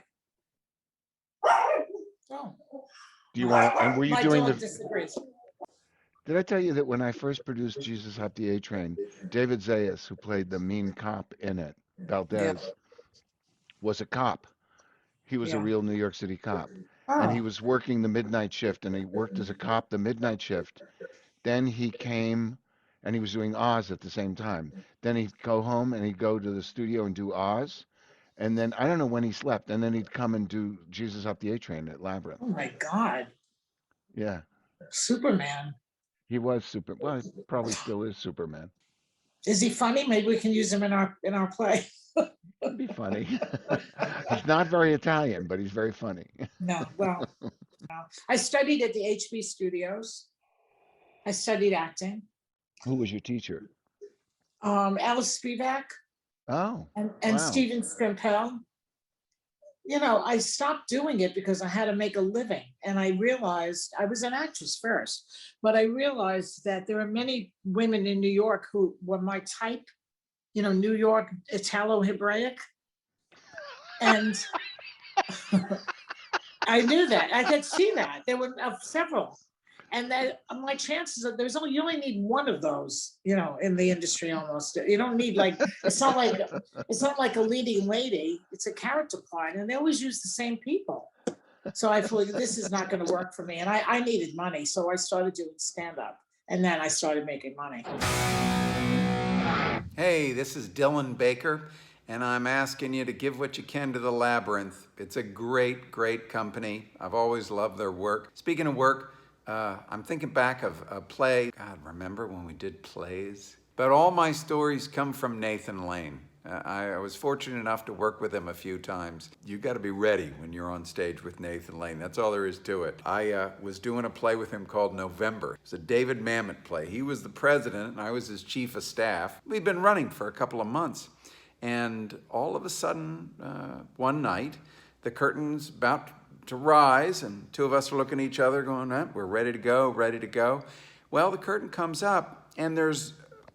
Oh. Do you want to, and were you doing the... disagrees. Did I tell you that when I first produced Jesus Up the A Train, David Zayas, who played the mean cop in it, Valdez, was a cop. He was a real New York City cop. And he was working the midnight shift, and he worked as a cop the midnight shift. Then he came, and he was doing Oz at the same time. Then he'd go home, and he'd go to the studio and do Oz. And then, I don't know when he slept, and then he'd come and do Jesus Up the A Train at LAByrinth. Oh my God. Yeah. Superman. He was well, he probably still is Superman. Is he funny? Maybe we can use him in our play. That'd be funny. He's not very Italian, but he's very funny. No, well, no. I studied at the HB Studios. I studied acting. Who was your teacher? Alice Spivak. Oh. And wow. Stephen Scampel. I stopped doing it because I had to make a living. And I realized, I was an actress first, but I realized that there are many women in New York who were my type, New York Italo-Hebraic. And I knew that. I could see that. There were several. And that my chances of you only need one of those, in the industry almost. You don't need it's not like a leading lady. It's a character part, and they always use the same people. So I thought this is not going to work for me, and I needed money, so I started doing stand up, and then I started making money. Hey, this is Dylan Baker, and I'm asking you to give what you can to the Labyrinth. It's a great, great company. I've always loved their work. Speaking of work, I'm thinking back of a play. God, remember when we did plays? But all my stories come from Nathan Lane. I was fortunate enough to work with him a few times. You got to be ready when you're on stage with Nathan Lane. That's all there is to it. I was doing a play with him called November. It's a David Mamet play. He was the president and I was his chief of staff. We'd been running for a couple of months. And all of a sudden, one night, the curtain's about to rise and two of us are looking at each other going, we're ready to go, ready to go. Well, the curtain comes up and there's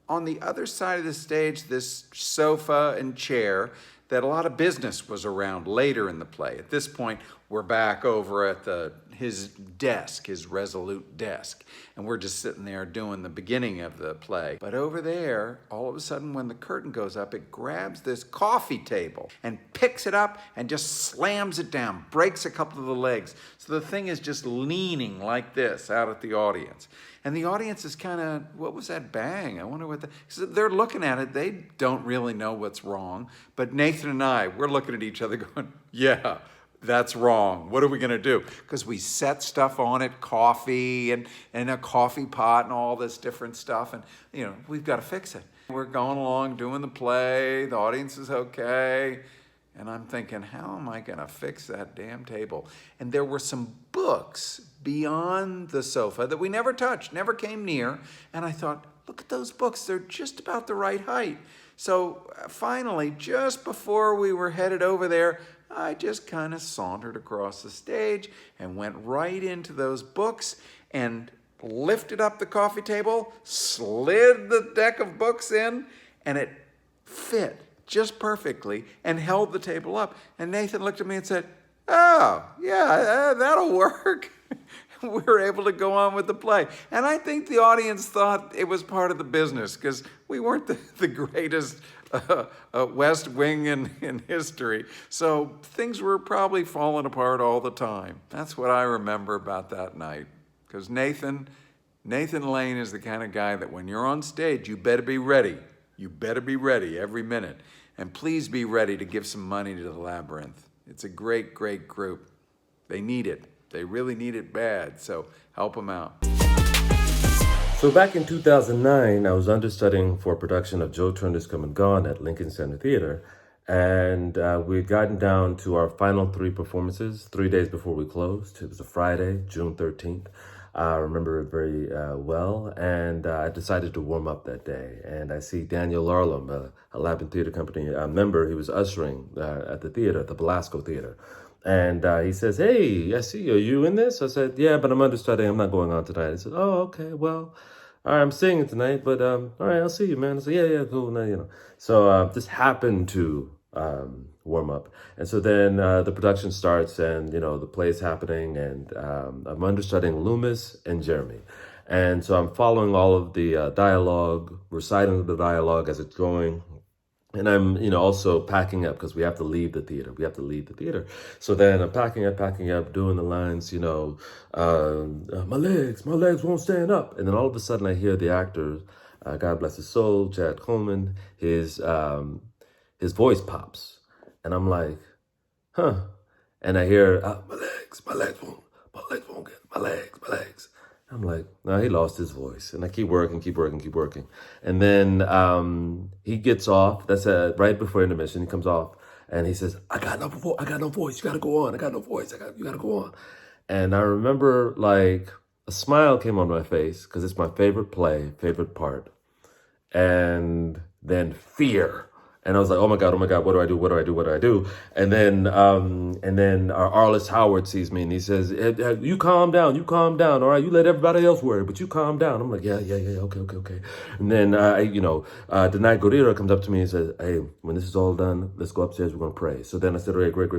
on the other side of the stage, this sofa and chair that a lot of business was around later in the play. At this point, we're back over at his desk, his Resolute desk, and we're just sitting there doing the beginning of the play. But over there, all of a sudden, when the curtain goes up, it grabs this coffee table and picks it up and just slams it down, breaks a couple of the legs. So the thing is just leaning like this out at the audience. And the audience is kind of, what was that bang? I wonder what so they're looking at it. They don't really know what's wrong. But Nathan and I, we're looking at each other going, yeah, that's wrong. What are we going to do? Because we set stuff on it, coffee and a coffee pot and all this different stuff. And, we've got to fix it. We're going along doing the play. The audience is okay. And I'm thinking, how am I going to fix that damn table? And there were some books beyond the sofa that we never touched, never came near. And I thought, look at those books. They're just about the right height. So finally, just before we were headed over there, I just kind of sauntered across the stage and went right into those books and lifted up the coffee table, slid the deck of books in, and it fit just perfectly and held the table up. And Nathan looked at me and said, oh, yeah, that'll work. We were able to go on with the play. And I think the audience thought it was part of the business because we weren't the greatest West Wing in history. So things were probably falling apart all the time. That's what I remember about that night. Because Nathan Lane is the kind of guy that when you're on stage, you better be ready. You better be ready every minute. And please be ready to give some money to the Labyrinth. It's a great, great group. They need it. They really need it bad, so help them out. So back in 2009, I was understudying for a production of Joe Turner's Come and Gone at Lincoln Center Theater. And we had gotten down to our final 3 performances 3 days before we closed. It was a Friday, June 13th. I remember it very well, and I decided to warm up that day. And I see Daniel Larlam, a Labyrinth Theater Company member. He was ushering at the theater, at the Belasco Theater. And he says, hey, I see you. Are you in this? I said, yeah, but I'm understudying. I'm not going on tonight. He said, oh, okay, well, all right, I'm singing tonight, but all right, I'll see you, man. I said, yeah, cool. Now, So this happened to warm up. And so then the production starts and, the play's happening and I'm understudying Loomis and Jeremy. And so I'm following all of the dialogue, reciting the dialogue as it's going. And I'm, also packing up because we have to leave the theater. So then I'm packing up, doing the lines, my legs won't stand up. And then all of a sudden I hear the actor, God bless his soul, Chad Coleman, his voice pops. And I'm like, huh. And I hear, my legs won't get. I'm like, no, he lost his voice. And I keep working. And then he gets off. That's right before intermission. He comes off and he says, I got no voice. You got to go on. I got no voice. You got to go on. And I remember like a smile came on my face because it's my favorite play, favorite part. And then fear. And I was like, oh my God, what do I do? And then our Arliss Howard sees me and he says, hey, you calm down, all right? You let everybody else worry, but you calm down. I'm like, yeah, okay. And then, Denai Gurira comes up to me and says, hey, when this is all done, let's go upstairs, we're gonna pray. So then I said, okay, great.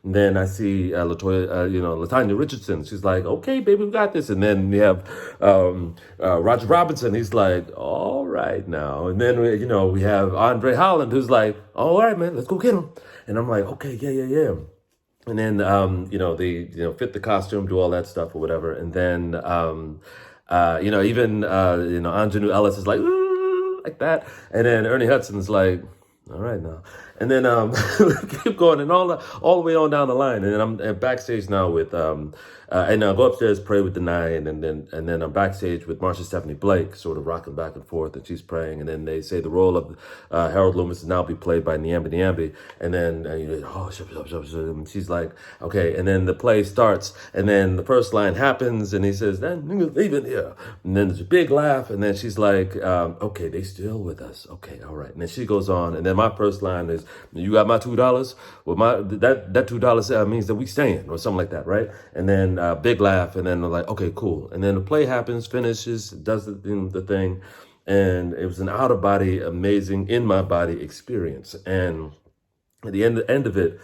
And then I see Latanya Richardson. She's like, okay, baby, we got this. And then we have Roger Robinson. He's like, all right now. And then, we have André Holland, who's like, all right, man, let's go get him. And I'm like, okay, yeah. And then, they, fit the costume, do all that stuff or whatever. And then, even Anjanou Ellis is like, ooh, like that. And then Ernie Hudson's like, all right now. And then keep going and all the way on down the line. And then I'm at backstage now with and I go upstairs, pray with Dehaan, and then I'm backstage with Marsha Stephanie Blake, sort of rocking back and forth, and she's praying. And then they say the role of Harold Loomis is now be played by Nyambi. And then and she's like, okay. And then the play starts, and then the first line happens, and he says, "Then niggas leaving here." And then there's a big laugh, and then she's like, okay, they still with us. Okay, all right. And then she goes on, and then my first line is, "You got my $2? Well, that $2 means that we staying," or something like that, right? And then big laugh, and then they're like, okay, cool. And then the play happens, finishes, does the thing, and it was an out of body, amazing in my body experience. And at the end of it,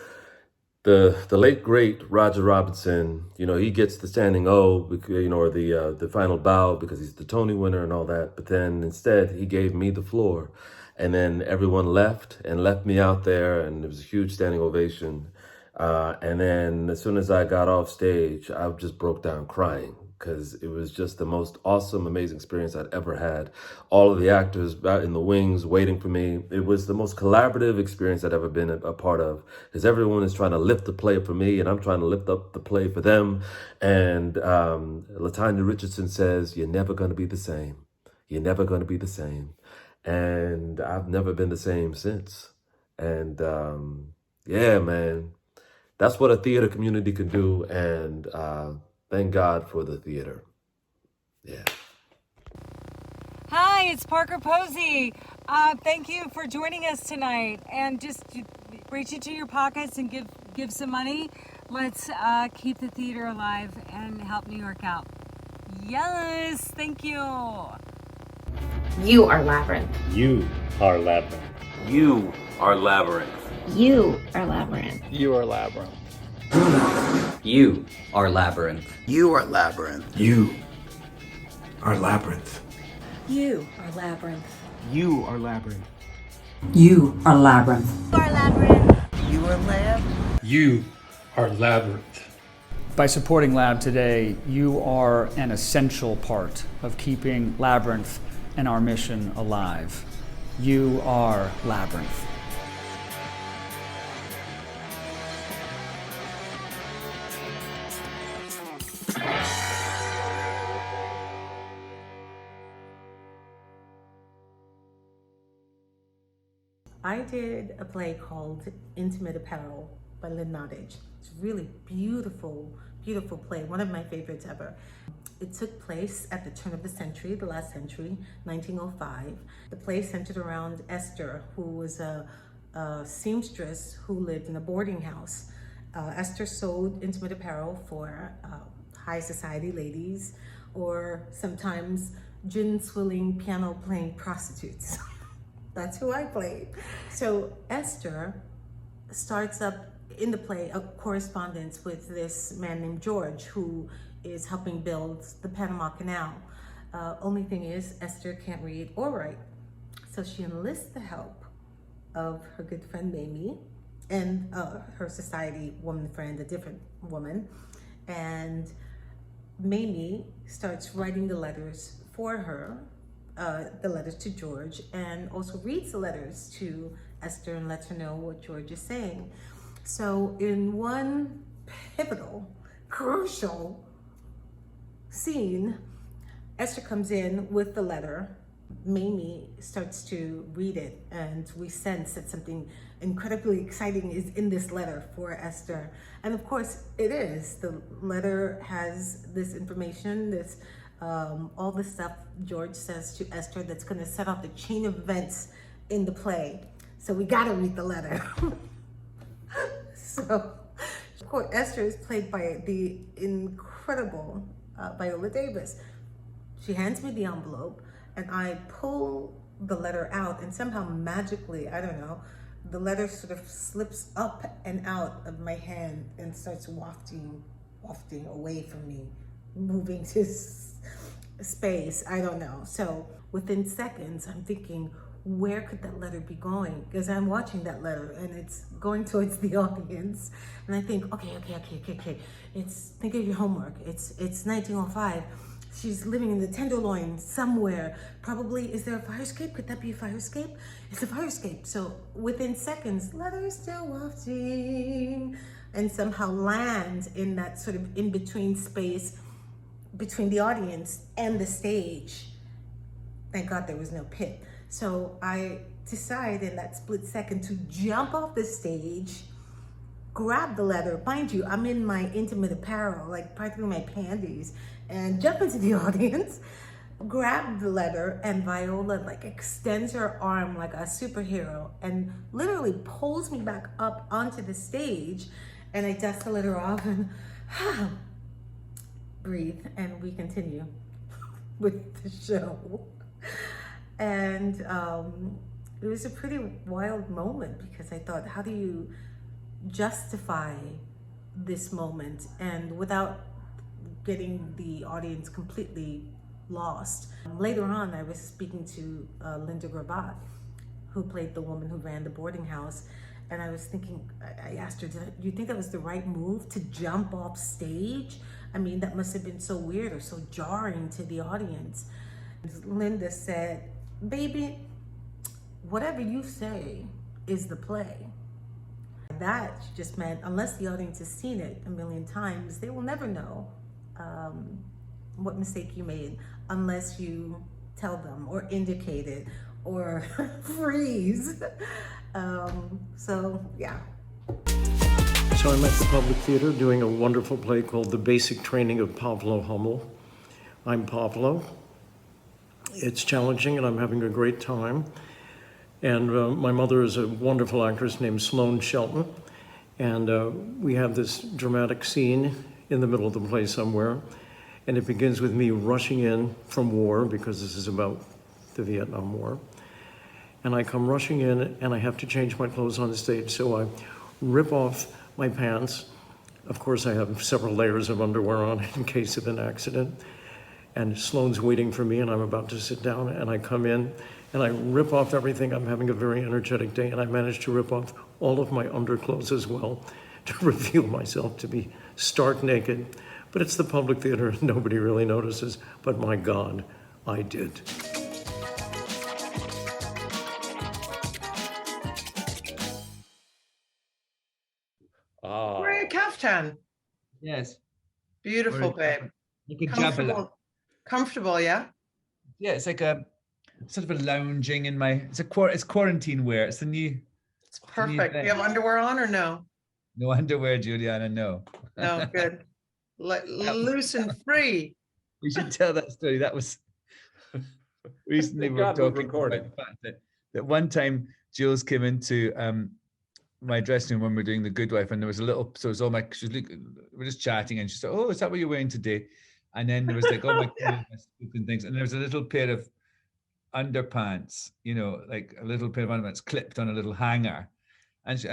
the late great Roger Robinson, he gets the standing O, or the final bow because he's the Tony winner and all that. But then instead he gave me the floor. And then everyone left me out there, and it was a huge standing ovation. And then as soon as I got off stage, I just broke down crying because it was just the most awesome, amazing experience I'd ever had. All of the actors in the wings waiting for me. It was the most collaborative experience I'd ever been a part of, because everyone is trying to lift the play up for me, and I'm trying to lift up the play for them. And LaTanya Richardson says, "You're never going to be the same. You're never going to be the same." And I've never been the same since. And yeah, man, that's what a theater community can do. And thank God for the theater. Yeah. Hi, it's Parker Posey. Thank you for joining us tonight. And just reach into your pockets and give some money. Let's keep the theater alive and help New York out. Yes, thank you. You are Labyrinth. You are Labyrinth. You are Labyrinth. You are Labyrinth. You are Labyrinth. You are Labyrinth. You are Labyrinth. You are Labyrinth. You are Labyrinth. You are Labyrinth. You are Labyrinth. You are Labyrinth. You are Lab. You are Labyrinth. By supporting Lab today, you are an essential part of keeping Labyrinth and our mission alive. You are Labyrinth. I did a play called Intimate Apparel by Lynn Nottage. It's a really beautiful, beautiful play, one of my favorites ever. It took place at the turn of the century, the last century, 1905. The play centered around Esther, who was a seamstress who lived in a boarding house. Esther sold intimate apparel for high society ladies, or sometimes gin-swilling, piano-playing prostitutes. That's who I played. So Esther starts up in the play a correspondence with this man named George, who is helping build the Panama Canal. Only thing is, Esther can't read or write. So she enlists the help of her good friend Mamie and her society woman friend, a different woman. And Mamie starts writing the letters for her, the letters to George, and also reads the letters to Esther and lets her know what George is saying. So in one pivotal, crucial scene, Esther comes in with the letter. Mamie starts to read it, and we sense that something incredibly exciting is in this letter for Esther. And of course it is. The letter has this information, this all the stuff George says to Esther that's going to set off the chain of events in the play. So we got to read the letter. So, of course, Esther is played by the incredible Viola Davis. She hands me the envelope, and I pull the letter out, and somehow magically, I don't know, the letter sort of slips up and out of my hand and starts wafting away from me, moving to space, I don't know. So within seconds, I'm thinking, where could that letter be going? Because I'm watching that letter and it's going towards the audience. And I think, okay. Think of your homework. It's 1905. She's living in the Tenderloin somewhere. Probably, is there a fire escape? Could that be a fire escape? It's a fire escape. So within seconds, letters still wafting, and somehow land in that sort of in-between space between the audience and the stage. Thank God there was no pit. So I decide in that split second to jump off the stage, grab the leather. Mind you, I'm in my intimate apparel, like practically my panties, and jump into the audience, grab the leather, and Viola like extends her arm like a superhero and literally pulls me back up onto the stage, and I dust the leather off and breathe, and we continue with the show. And it was a pretty wild moment because I thought, how do you justify this moment and without getting the audience completely lost? Later on, I was speaking to Linda Grabat, who played the woman who ran the boarding house, and I was thinking, I asked her, do you think that was the right move to jump off stage? I mean, that must have been so weird or so jarring to the audience. Linda said, baby, whatever you say is the play. That just meant, unless the audience has seen it a million times, they will never know what mistake you made unless you tell them or indicate it or freeze. So, yeah. So I'm at the Public Theater doing a wonderful play called The Basic Training of Pavlo Hummel. I'm Pavlo. It's challenging and I'm having a great time. And my mother is a wonderful actress named Sloane Shelton. And we have this dramatic scene in the middle of the play somewhere. And it begins with me rushing in from war, because this is about the Vietnam War. And I come rushing in and I have to change my clothes on the stage. So I rip off my pants. Of course, I have several layers of underwear on in case of an accident. And Sloane's waiting for me and I'm about to sit down, and I come in and I rip off everything. I'm having a very energetic day, and I managed to rip off all of my underclothes as well to reveal myself to be stark naked. But it's the Public Theater, nobody really notices, but my God, I did. Wearing a kaftan. Yes. Beautiful, babe. Like a Comfortable. jabala. Comfortable, yeah? Yeah, it's like a sort of a lounging in my, it's quarantine wear. It's the new. It's perfect. Do you have underwear on or no? No underwear, Juliana, no. No, good. Loose and free. We should tell that story. That was recently we were talking about the fact that one time Jules came into my dressing room when we were doing The Good Wife, and there was a little, so it was all my, we're just chatting, and she said, oh, is that what you're wearing today? And then there was like all my clothes and things, and there was a little pair of underpants, you know, like a little pair of underpants clipped on a little hanger. And she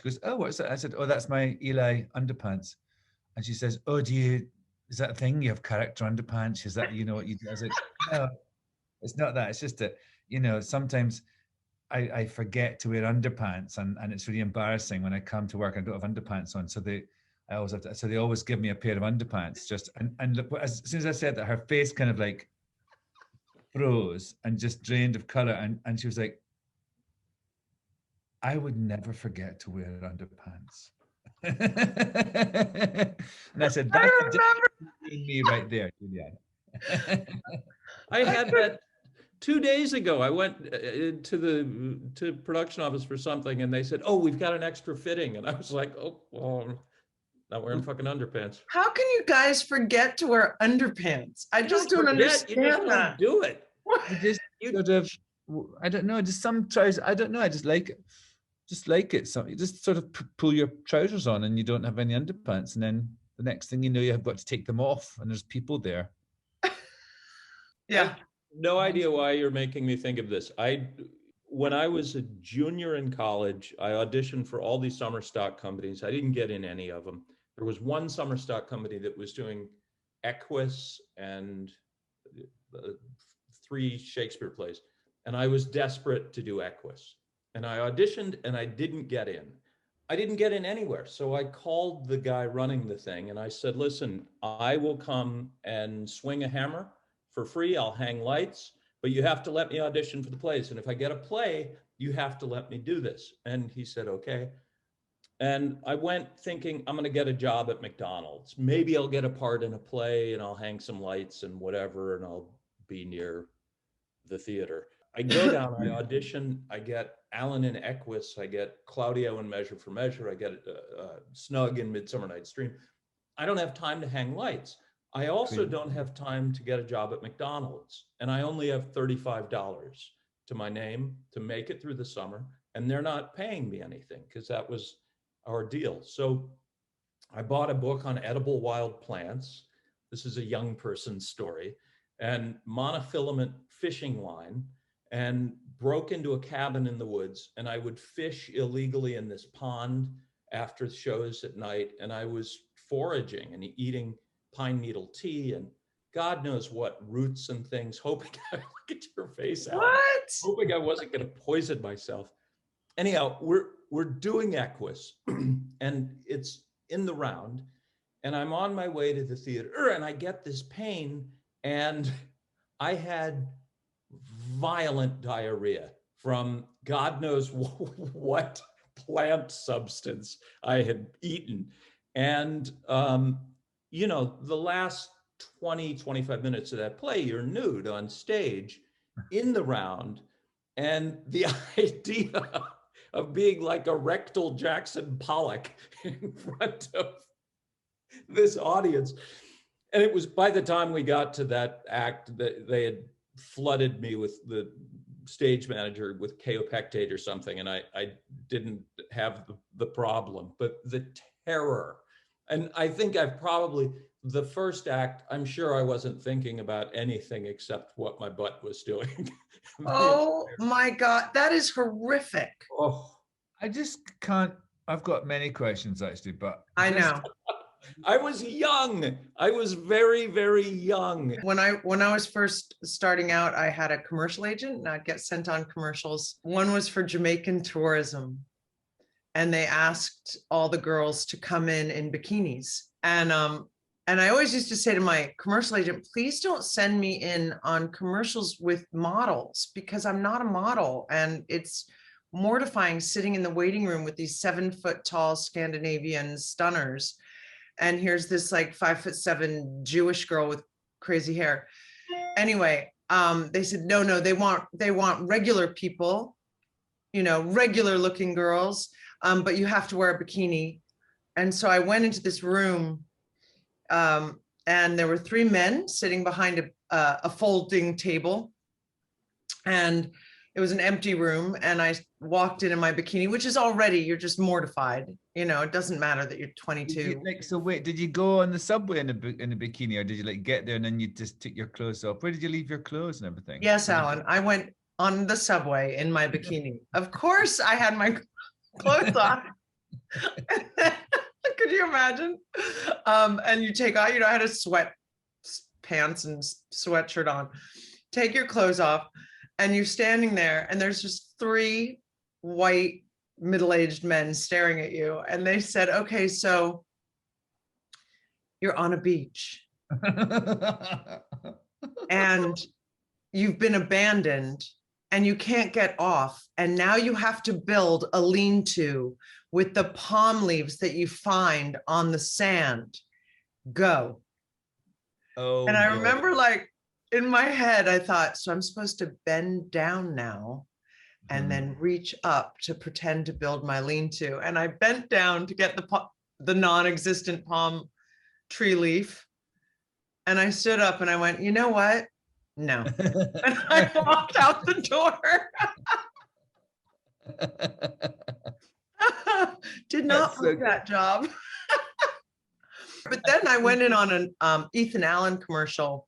goes, oh, what's that? I said, oh, that's my Eli underpants. And she says, oh, is that a thing? You have character underpants? Is that, you know what you do? I was like, no, it's not that. It's just that, you know, sometimes I forget to wear underpants, and it's really embarrassing when I come to work and I don't have underpants on. So they always give me a pair of underpants. Just and look, as soon as I said that, her face kind of like froze and just drained of color, and she was like, I would never forget to wear underpants. And I said, that's me right there, Julianne. I had that 2 days ago. I went to the production office for something, and they said, oh, we've got an extra fitting. And I was like, oh, well, not wearing fucking underpants. How can you guys forget to wear underpants? I just don't understand you just that. Don't do it. I just sort of, I don't know, just some trousers. I don't know. I just like it. Just like it. So you just sort of pull your trousers on and you don't have any underpants. And then the next thing you know, you've got to take them off and there's people there. Yeah. No idea why you're making me think of this. When I was a junior in college, I auditioned for all these summer stock companies. I didn't get in any of them. There was one summer stock company that was doing Equus and 3 Shakespeare plays. And I was desperate to do Equus. And I auditioned and I didn't get in. I didn't get in anywhere. So I called the guy running the thing and I said, listen, I will come and swing a hammer for free. I'll hang lights, but you have to let me audition for the plays. And if I get a play, you have to let me do this. And he said, okay. And I went thinking, I'm going to get a job at McDonald's. Maybe I'll get a part in a play and I'll hang some lights and whatever, and I'll be near the theater. I go down, I audition, I get Alan in Equus, I get Claudio in Measure for Measure, I get Snug in Midsummer Night's Dream. I don't have time to hang lights. I also don't have time to get a job at McDonald's. And I only have $35 to my name to make it through the summer. And they're not paying me anything because that was our deal. So I bought a book on edible wild plants. This is a young person's story, and monofilament fishing line, and broke into a cabin in the woods. And I would fish illegally in this pond after shows at night. And I was foraging and eating pine needle tea and God knows what roots and things, hoping, look at your face, Alan. What? Hoping I wasn't going to poison myself. Anyhow, we're doing Equus and it's in the round and I'm on my way to the theater and I get this pain and I had violent diarrhea from God knows what plant substance I had eaten. And, you know, the last 20, 25 minutes of that play, you're nude on stage in the round. And the idea of being like a rectal Jackson Pollock in front of this audience. And it was by the time we got to that act that they had flooded me with the stage manager with kaopectate or something. And I didn't have the problem, but the terror. And I think I've probably, the first act, I'm sure I wasn't thinking about anything except what my butt was doing. Oh my God, that is horrific. Oh, I just can't, I've got many questions actually, but I know. I was young. I was very, very young. When I was first starting out, I had a commercial agent and I'd get sent on commercials. One was for Jamaican tourism. And they asked all the girls to come in bikinis. And I always used to say to my commercial agent, please don't send me in on commercials with models because I'm not a model. And it's mortifying sitting in the waiting room with these 7-foot tall Scandinavian stunners. And here's this like 5'7" Jewish girl with crazy hair. Anyway, they said, no, they want regular people, you know, regular looking girls. But you have to wear a bikini. And so I went into this room and there were 3 men sitting behind a folding table. And it was an empty room. And I walked in my bikini, which is already, you're just mortified. You know, it doesn't matter that you're 22. So wait, did you go on the subway in a bikini or did you like get there and then you just took your clothes off? Where did you leave your clothes and everything? Yes, Alan, I went on the subway in my bikini. Of course I had my clothes on. Could you imagine? And you take out, you know, I had a sweat pants and sweatshirt on. Take your clothes off and you're standing there and there's just 3 white middle-aged men staring at you. And they said, okay, so you're on a beach and you've been abandoned and you can't get off. And now you have to build a lean-to with the palm leaves that you find on the sand. Go. Oh, and I remember like in my head, I thought, so I'm supposed to bend down now and then reach up to pretend to build my lean-to. And I bent down to get the non-existent palm tree leaf. And I stood up and I went, you know what? No. And I walked out the door. Did not book that job. But then I went in on an Ethan Allen commercial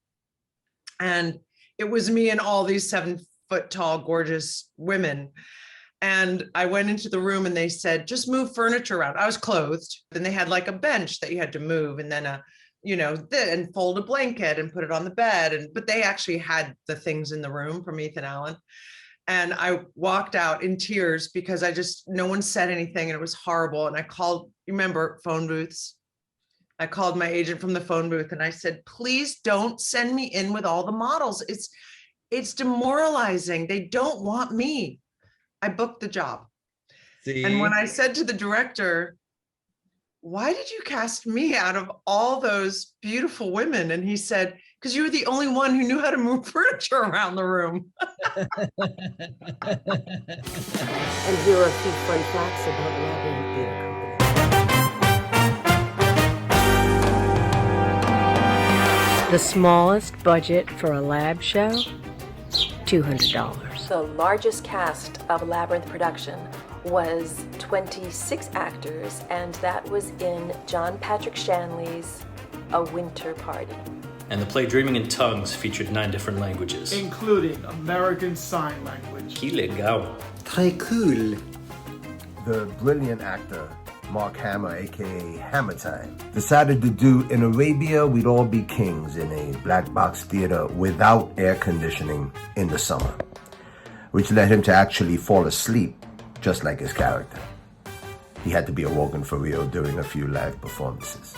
and it was me and all these 7-foot tall, gorgeous women. And I went into the room and they said, just move furniture around. I was clothed. Then they had like a bench that you had to move and then you know, and fold a blanket and put it on the bed. But they actually had the things in the room from Ethan Allen. And I walked out in tears because no one said anything and it was horrible. And I called, remember, phone booths. I called my agent from the phone booth and I said, please don't send me in with all the models. It's demoralizing. They don't want me. I booked the job. See? And when I said to the director, why did you cast me out of all those beautiful women? And he said, because you were the only one who knew how to move furniture around the room. And here are a few fun facts about LAByrinth Theater Company. The smallest budget for a lab show, $200. The largest cast of a LAByrinth production was 26 actors, and that was in John Patrick Shanley's A Winter Party. And the play Dreaming in Tongues featured 9 different languages, including American Sign Language. Que legal. Très cool. The brilliant actor, Mark Hammer, aka Hammer Time, decided to do in Arabia We'd All Be Kings in a black box theater without air conditioning in the summer, which led him to actually fall asleep, just like his character. He had to be awoken for real during a few live performances.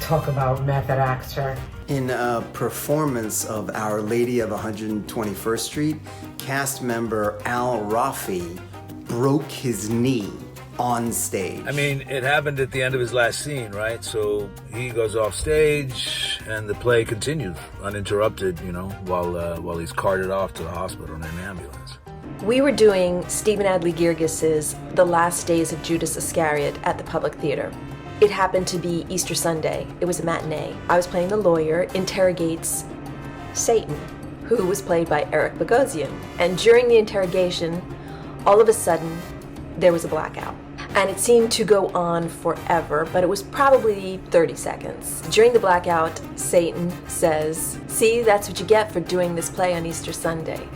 Talk about method actor. In a performance of Our Lady of 121st Street, cast member Al Rafi broke his knee on stage. I mean, it happened at the end of his last scene, right? So he goes off stage and the play continues uninterrupted, while he's carted off to the hospital in an ambulance. We were doing Stephen Adly Guirgis's The Last Days of Judas Iscariot at the Public Theater. It happened to be Easter Sunday. It was a matinee. I was playing the lawyer, interrogates Satan, who was played by Eric Bogosian. And during the interrogation, all of a sudden, there was a blackout. And it seemed to go on forever, but it was probably 30 seconds. During the blackout, Satan says, "See, that's what you get for doing this play on Easter Sunday."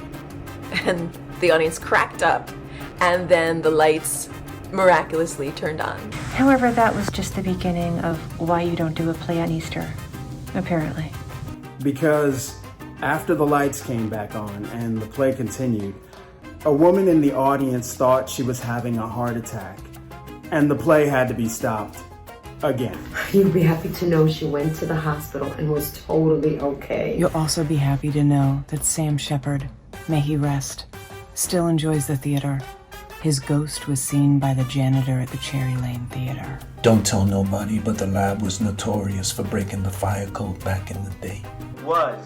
And the audience cracked up, and then the lights miraculously turned on. However, that was just the beginning of why you don't do a play on Easter, apparently. Because after the lights came back on and the play continued, a woman in the audience thought she was having a heart attack, and the play had to be stopped again. You'd be happy to know she went to the hospital and was totally okay. You'll also be happy to know that Sam Shepard, may he rest, still enjoys the theater. His ghost was seen by the janitor at the Cherry Lane Theater. Don't tell nobody, but the lab was notorious for breaking the fire code back in the day. Was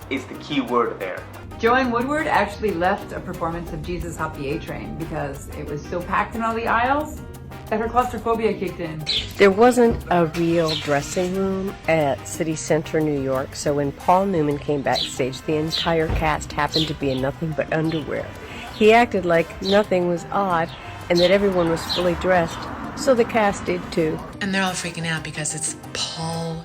is the key word there. Joanne Woodward actually left a performance of Jesus Hop the A Train because it was so packed in all the aisles that her claustrophobia kicked in. There wasn't a real dressing room at City Center, New York, so when Paul Newman came backstage, the entire cast happened to be in nothing but underwear. He acted like nothing was odd and that everyone was fully dressed, so the cast did too. And they're all freaking out because it's Paul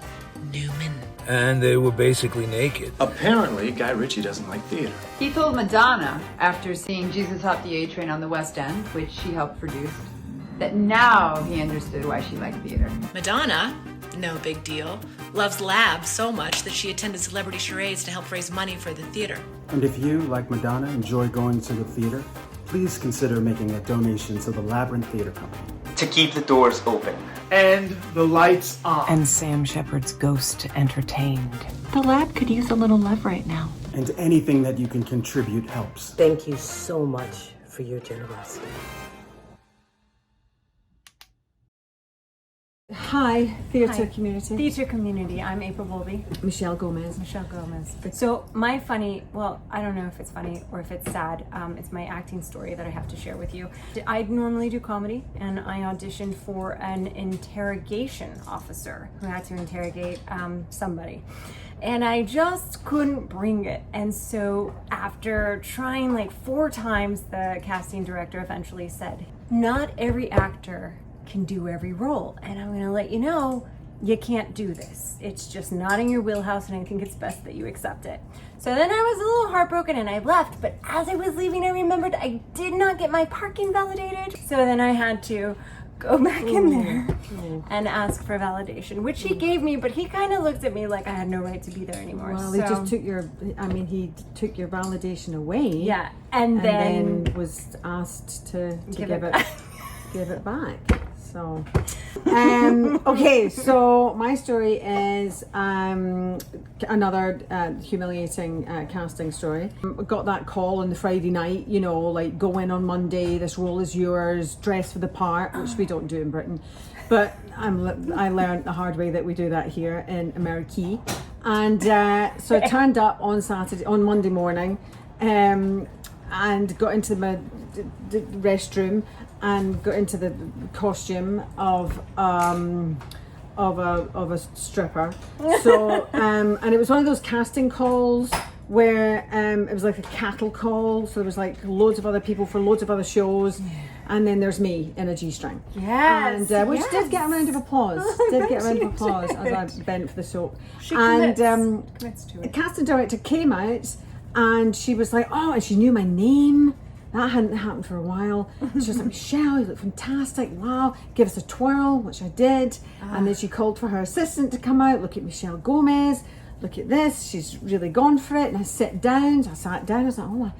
Newman. And they were basically naked. Apparently, Guy Ritchie doesn't like theater. He told Madonna, after seeing Jesus Hop the A Train on the West End, which she helped produce, that now he understood why she liked theater. Madonna, no big deal, loves Lab so much that she attended celebrity charades to help raise money for the theater. And if you, like Madonna, enjoy going to the theater, please consider making a donation to the LAByrinth Theater Company. To keep the doors open. And the lights on. And Sam Shepard's ghost entertained. The lab could use a little love right now. And anything that you can contribute helps. Thank you so much for your generosity. Hi, theater Hi. community. Theater community. I'm April Bowlby. Michelle Gomez. Michelle Gomez. So my funny, well, I don't know if it's funny or if it's sad. It's my acting story that I have to share with you. I normally do comedy, and I auditioned for an interrogation officer who had to interrogate somebody. And I just couldn't bring it. And so after trying like 4 times, the casting director eventually said, "Not every actor can do every role, and I'm gonna let you know you can't do this. It's just not in your wheelhouse, and I think it's best that you accept it." So then I was a little heartbroken and I left, but as I was leaving I remembered I did not get my parking validated. So then I had to go back in there and ask for validation, which he gave me, but he kind of looked at me like I had no right to be there anymore. Well, so, he just took your, he took your validation away. Yeah, and then was asked to give it back. give it back. So, okay, so my story is another humiliating casting story. I got that call on the Friday night, you know, like go in on Monday, this role is yours, dress for the part, which we don't do in Britain. But I learned the hard way that we do that here in America. And so I turned up on Monday morning, and got into the restroom and got into the costume of a stripper. So and it was one of those casting calls where it was like a cattle call. So there was like loads of other people for loads of other shows. And then there's me in a G-string. Yes. And which did get a round of applause. As I bent for the soap. She commits to it. The casting director came out and she was like, oh, and she knew my name. That hadn't happened for a while. She was like, Michelle, you look fantastic. Wow, give us a twirl, which I did. And then she called for her assistant to come out. Look at Michelle Gomez. Look at this. She's really gone for it. And I sat down. So I sat down. I was like, oh my,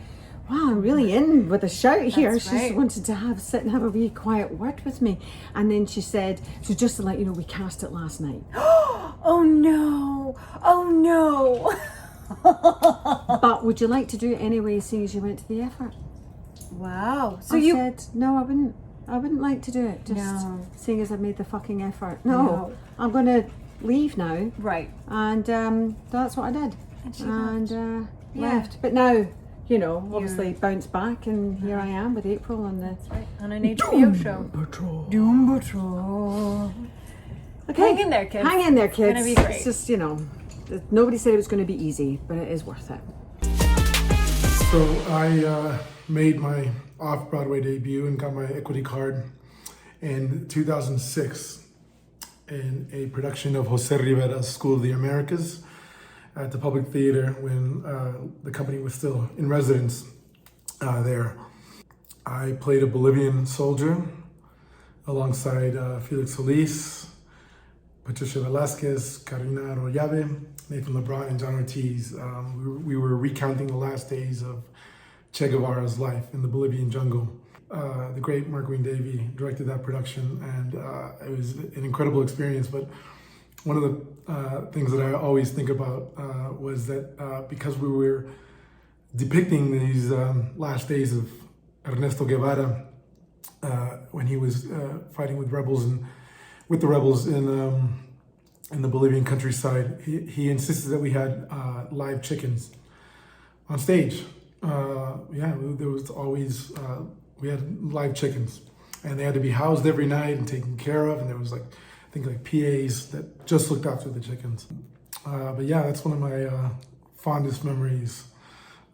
wow, I'm really in with a shout here. That's She just right. wanted to sit and have a wee quiet word with me. And then she said, so just to let you know, we cast it last night. Oh no. Oh no. But would you like to do it anyway, seeing as you went to the effort? Wow. So I said, no, I wouldn't like to do it. Just seeing as I made the fucking effort. No. I'm going to leave now. Right. And that's what I did. And left. But now, you know, obviously bounced back, and here I am with April on the on an HBO show. Doom Patrol. Okay. Hang in there, kids. Hang in there, kids. It's gonna be great. It's just, you know, nobody said it was going to be easy, but it is worth it. So I made my off-Broadway debut and got my equity card in 2006 in a production of Jose Rivera's School of the Americas at the Public Theater when the company was still in residence there. I played a Bolivian soldier alongside Felix Solis, Patricia Velasquez, Karina Arroyave, Nathan LeBron, and John Ortiz. We were recounting the last days of Che Guevara's life in the Bolivian jungle. The great Mark Wayne Davey directed that production, and it was an incredible experience. But one of the things that I always think about was that because we were depicting these last days of Ernesto Guevara when he was fighting with rebels and with the rebels in the Bolivian countryside, he insisted that we had live chickens on stage. There was always, we had live chickens, and they had to be housed every night and taken care of, and there was like PAs that just looked after the chickens. But yeah, that's one of my fondest memories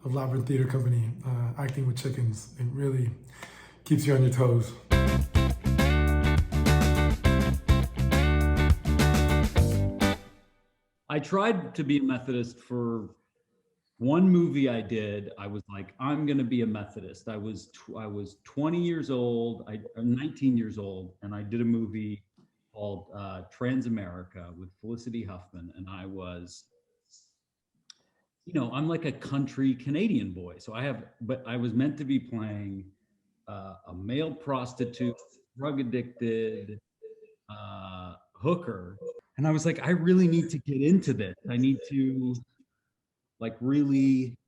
of LAByrinth Theater Company, acting with chickens. It really keeps you on your toes. I tried to be a Methodist for one movie I did. I was like, I'm going to be a Methodist. I was 20 years old, 19 years old, and I did a movie called Transamerica with Felicity Huffman. And I was, I'm like a country Canadian boy. So I was meant to be playing a male prostitute, drug addicted, hooker. And I was like, I really need to get into this. I need to really,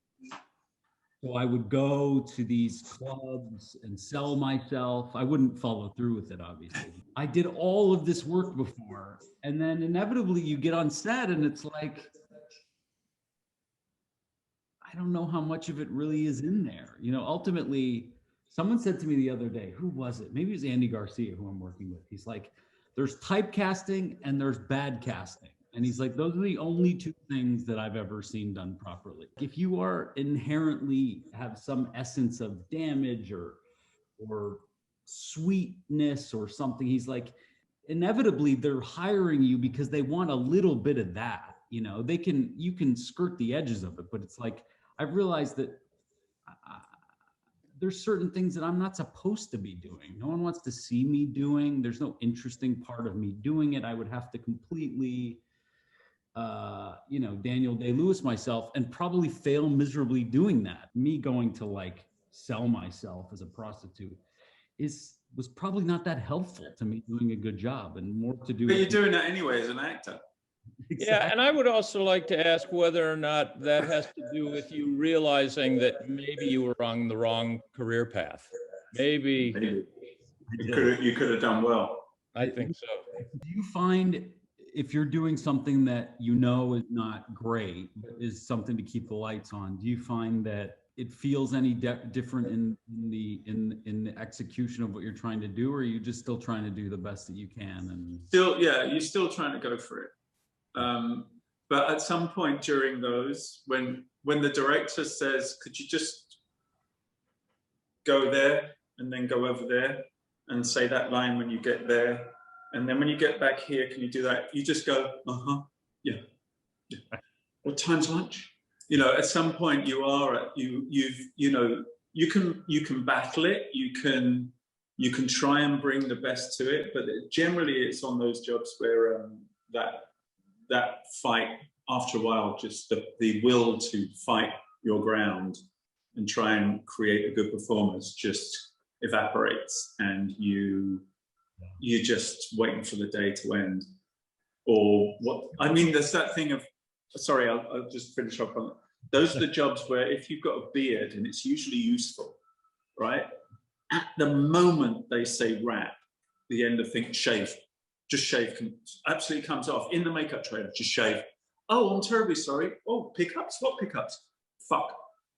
so I would go to these clubs and sell myself. I wouldn't follow through with it, obviously. I did all of this work before. And then inevitably you get on set and it's like, I don't know how much of it really is in there. Ultimately, someone said to me the other day, who was it? Maybe it was Andy Garcia, who I'm working with. He's like, there's typecasting and there's bad casting. And he's like, those are the only two things that I've ever seen done properly. If you are inherently have some essence of damage or sweetness or something, he's like, inevitably they're hiring you because they want a little bit of that. You can skirt the edges of it, but it's like, I've realized that there's certain things that I'm not supposed to be doing. No one wants to see me doing. There's no interesting part of me doing it. I would have to completely, Daniel Day-Lewis myself and probably fail miserably doing that. Me going to like sell myself as a prostitute was probably not that helpful to me doing a good job, and more to do. But you're doing that anyway as an actor. Exactly. Yeah, and I would also like to ask whether or not that has to do with you realizing that maybe you were on the wrong career path. Maybe. You could have done well. I think so. Do you find if you're doing something that you know is not great, but is something to keep the lights on, do you find that it feels any different in the execution of what you're trying to do, or are you just still trying to do the best that you can? And you're still trying to go for it. But at some point during those, when the director says, could you just go there and then go over there and say that line when you get there, and then when you get back here, can you do that? You just go, yeah. What time's lunch? At some point you can battle it, you can try and bring the best to it, but generally it's on those jobs where that fight, after a while, just the will to fight your ground and try and create a good performance just evaporates, and you're just waiting for the day to end. Or there's that thing of, sorry, I'll just finish up on those are the jobs where if you've got a beard, and it's usually useful, right? At the moment they say wrap, the end of thing, shave. Just shave, absolutely comes off. In the makeup trailer, just shave. Oh, I'm terribly sorry. Oh, pickups? What pickups? Fuck.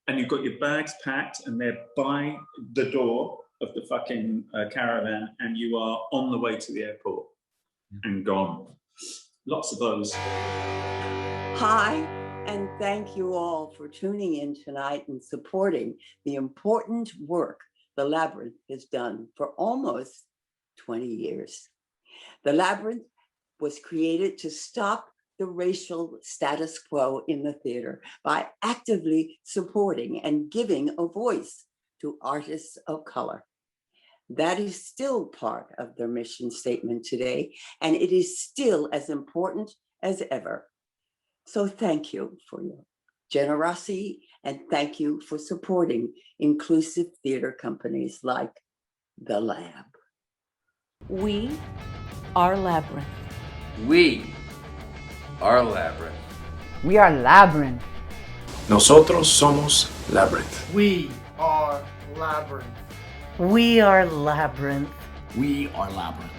And you've got your bags packed and they're by the door of the fucking caravan, and you are on the way to the airport and gone. Lots of those. Hi, and thank you all for tuning in tonight and supporting the important work the Labyrinth has done for almost 20 years. The Labyrinth was created to stop the racial status quo in the theater by actively supporting and giving a voice to artists of color. That is still part of their mission statement today, and it is still as important as ever. So thank you for your generosity, and thank you for supporting inclusive theater companies like The Lab. We are Labyrinth. We are Labyrinth. We are Labyrinth. Nosotros somos Labyrinth. We are Labyrinth. We are Labyrinth. We are Labyrinth.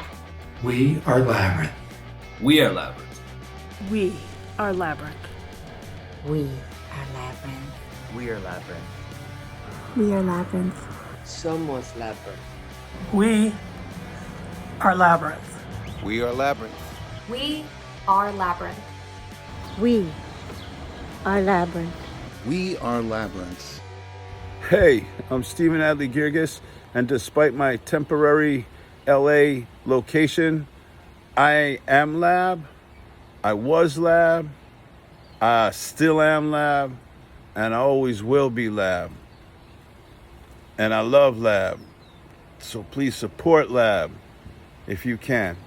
We are Labyrinth. We are Labyrinth. We are Labyrinth. We are Labyrinth. We are Labyrinth. We are Labyrinth. Somos Labyrinth. We are Labyrinth. We are Labyrinth. We are Labyrinth. We are Labyrinth. We are Labyrinth. Hey, I'm Stephen Adley Girgis, and despite my temporary LA location, I am Lab, I was Lab, I still am Lab, and I always will be Lab. And I love Lab, so please support Lab if you can.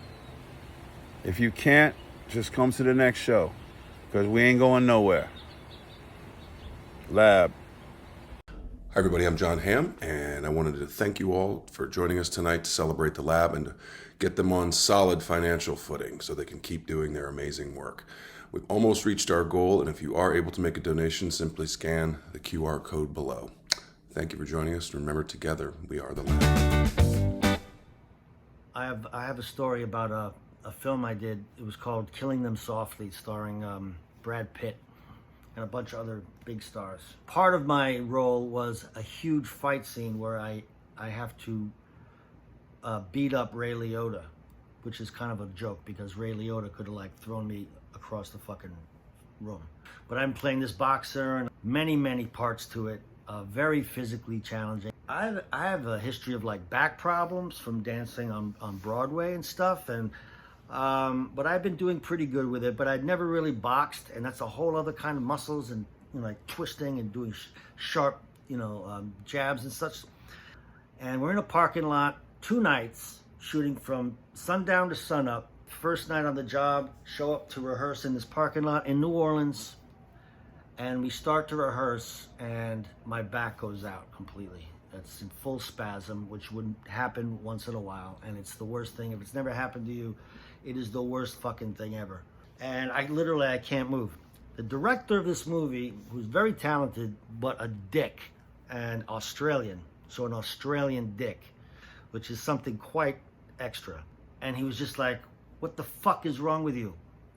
If you can't, just come to the next show, because we ain't going nowhere. Lab. Hi everybody, I'm John Hamm, and I wanted to thank you all for joining us tonight to celebrate the Lab and to get them on solid financial footing so they can keep doing their amazing work. We've almost reached our goal, and if you are able to make a donation, simply scan the QR code below. Thank you for joining us, and remember, together we are the Lab. I have a story about a film I did. It was called Killing Them Softly, starring Brad Pitt and a bunch of other big stars. Part of my role was a huge fight scene where I have to beat up Ray Liotta, which is kind of a joke because Ray Liotta could have like thrown me across the fucking room. But I'm playing this boxer and many parts to it, very physically challenging. I have a history of like back problems from dancing on Broadway and stuff, and but I've been doing pretty good with it, but I'd never really boxed, and that's a whole other kind of muscles and like twisting and doing sharp, jabs and such. And we're in a parking lot 2 nights, shooting from sundown to sunup. First night on the job, show up to rehearse in this parking lot in New Orleans. And we start to rehearse and my back goes out completely. It's in full spasm, which would happen once in a while. And it's the worst thing. If it's never happened to you, it is the worst fucking thing ever. And I can't move. The director of this movie, who's very talented, but a dick, and Australian. So an Australian dick, which is something quite extra. And he was just like, what the fuck is wrong with you?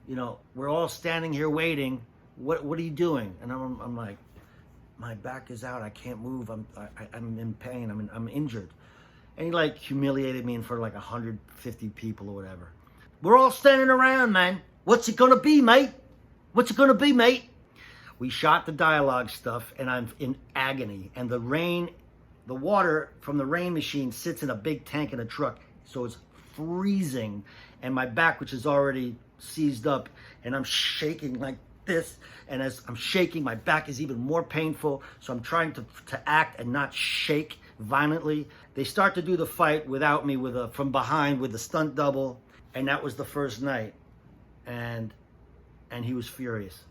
You know, we're all standing here waiting. What are you doing? And I'm like, my back is out. I can't move. I'm in pain. I'm injured. And he like humiliated me in front of like 150 people or whatever. We're all standing around, man. What's it gonna be, mate? What's it gonna be, mate? We shot the dialogue stuff and I'm in agony. And the water from the rain machine sits in a big tank in a truck. So it's freezing. And my back, which is already seized up, and I'm shaking like this. And as I'm shaking, my back is even more painful. So I'm trying to act and not shake violently. They start to do the fight without me from behind with the stunt double. And that was the first night. And he was furious.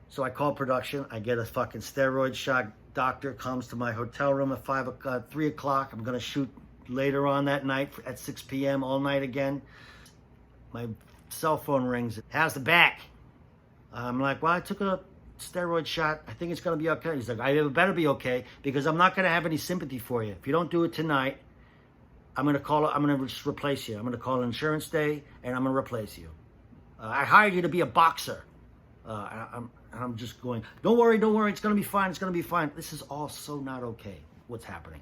So I call production. I get a fucking steroid shot. Doctor comes to my hotel room at 3 o'clock. I'm gonna shoot later on that night at 6 p.m. all night again. My cell phone rings. How's the back? I'm like, well, I took a steroid shot. I think it's gonna be okay. He's like, it better be okay because I'm not gonna have any sympathy for you. If you don't do it tonight, I'm gonna just replace you. I'm gonna call insurance day and I'm gonna replace you. I hired you to be a boxer. I'm just going, don't worry, it's gonna be fine, it's gonna be fine. This is all so not okay, what's happening.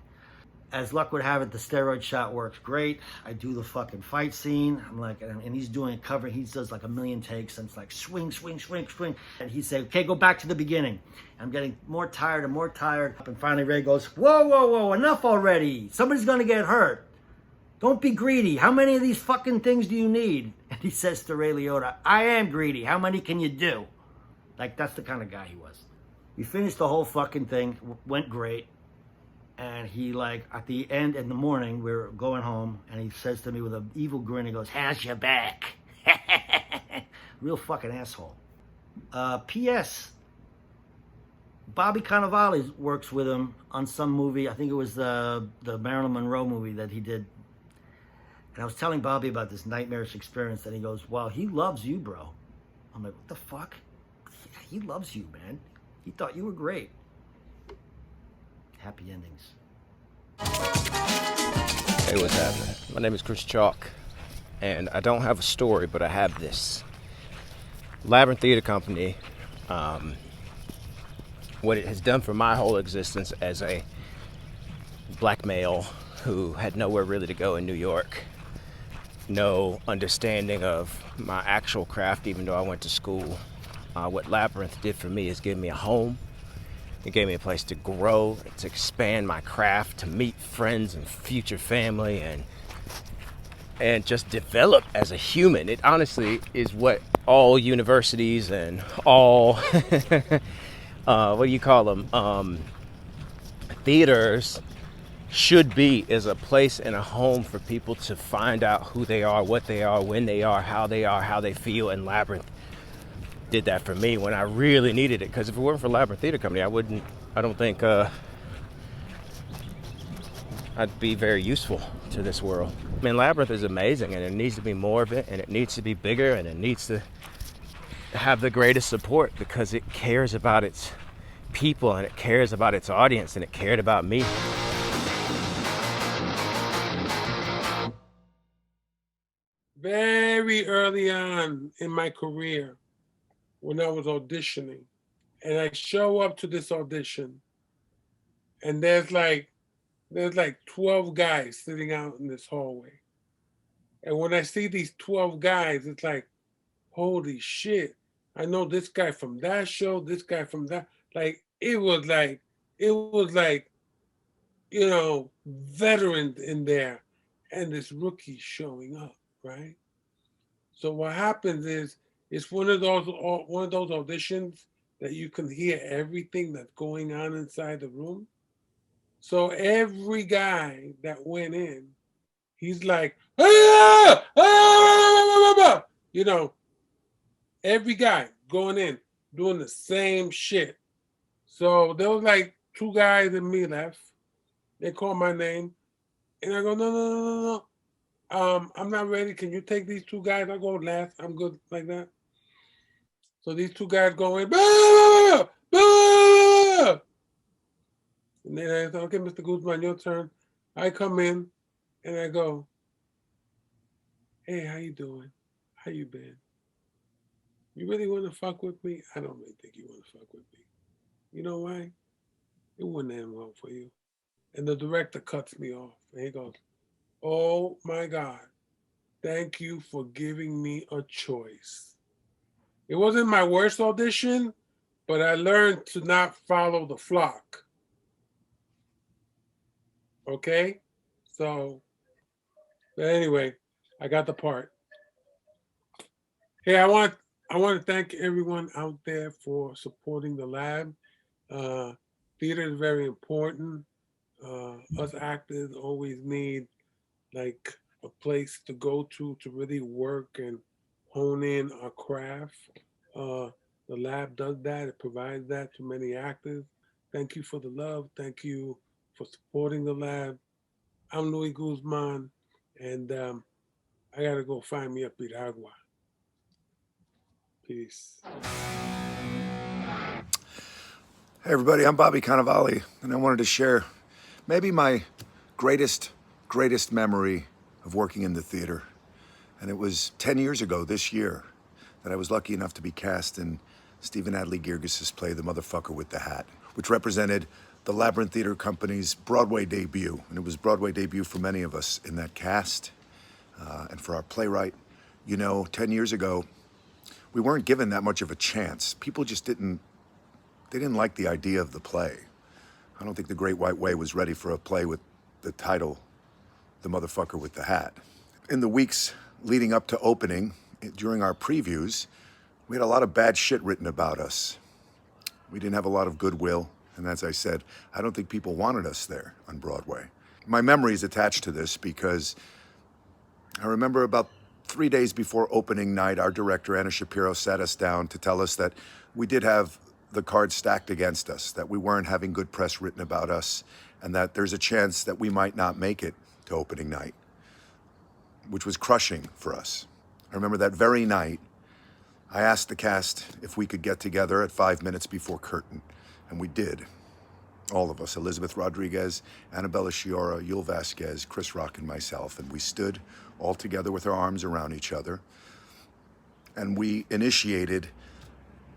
As luck would have it, the steroid shot works great. I do the fucking fight scene. I'm like, and he's doing a cover. He does like 1,000,000 takes, and it's like swing, swing, swing, swing. And he said, okay, go back to the beginning. I'm getting more tired and more tired. And finally Ray goes, whoa, whoa, whoa, enough already. Somebody's gonna get hurt. Don't be greedy. How many of these fucking things do you need? And he says to Ray Liotta, I am greedy. How many can you do? Like, that's the kind of guy he was. We finished the whole fucking thing. Went great. And he, like, at the end, in the morning, we were going home, and he says to me with an evil grin, he goes, how's your back? Real fucking asshole. P.S. Bobby Cannavale works with him on some movie. I think it was the Marilyn Monroe movie that he did. And I was telling Bobby about this nightmarish experience, and he goes, well, he loves you, bro. I'm like, what the fuck? Yeah, he loves you, man. He thought you were great. Happy endings. Hey, what's happening? My name is Chris Chalk, and I don't have a story, but I have this. LAByrinth Theater Company, what it has done for my whole existence as a black male who had nowhere really to go in New York, no understanding of my actual craft, even though I went to school. What LAByrinth did for me is give me a home. It gave me a place to grow, to expand my craft, to meet friends and future family, and just develop as a human. It honestly is what all universities and all, what do you call them, theaters should be, is a place and a home for people to find out who they are, what they are, when they are, how they feel, and LAByrinth did that for me when I really needed it. Because if it weren't for LAByrinth Theater Company, I don't think I'd be very useful to this world. I mean, LAByrinth is amazing, and it needs to be more of it, and it needs to be bigger, and it needs to have the greatest support because it cares about its people, and it cares about its audience, and it cared about me. Very early on in my career, when I was auditioning, and I show up to this audition, and there's like 12 guys sitting out in this hallway. And when I see these 12 guys, it's like, holy shit, I know this guy from that show, this guy from that. Like, it was like, you know, veterans in there, and this rookie showing up, right? So what happens is, it's one of those auditions that you can hear everything that's going on inside the room. So every guy that went in, he's like, ah, ah, ah, ah, ah. You know, every guy going in, doing the same shit. So there was like two guys and me left. They called my name. And I go, no. I'm not ready. Can you take these two guys? I go last. I'm good like that. So these two guys go in. Bah! Bah! And then I said, okay, Mr. Guzmán, your turn. I come in and I go, hey, how you doing? How you been? You really want to fuck with me? I don't really think you want to fuck with me. You know why? It wouldn't end well for you. And the director cuts me off. And he goes, oh my God, thank you for giving me a choice. It wasn't my worst audition, but I learned to not follow the flock. Okay? So, but anyway, I got the part. Hey, I want to thank everyone out there for supporting the lab. Theater is very important. Us actors always need like a place to go to really work and hone in our craft. The lab does that. It provides that to many actors. Thank you for the love. Thank you for supporting the lab. I'm Luis Guzmán, and I gotta go find me a piragua. Peace. Hey everybody, I'm Bobby Cannavale, and I wanted to share maybe my greatest memory of working in the theater. And it was 10 years ago this year that I was lucky enough to be cast in Stephen Adly Guirgis' play, The Motherfucker with the Hat, which represented the LAByrinth Theater Company's Broadway debut. And it was Broadway debut for many of us in that cast, and for our playwright. You know, 10 years ago, we weren't given that much of a chance. People just didn't like the idea of the play. I don't think The Great White Way was ready for a play with the title, The Motherfucker with the Hat. In the weeks leading up to opening, during our previews, we had a lot of bad shit written about us. We didn't have a lot of goodwill, and as I said, I don't think people wanted us there on Broadway. My memory is attached to this because I remember about 3 days before opening night, our director, Anna Shapiro, sat us down to tell us that we did have the cards stacked against us, that we weren't having good press written about us, and that there's a chance that we might not make it to opening night, which was crushing for us. I remember that very night, I asked the cast if we could get together at 5 minutes before curtain, and we did. All of us, Elizabeth Rodriguez, Annabella Sciorra, Yul Vasquez, Chris Rock, and myself, and we stood all together with our arms around each other, and we initiated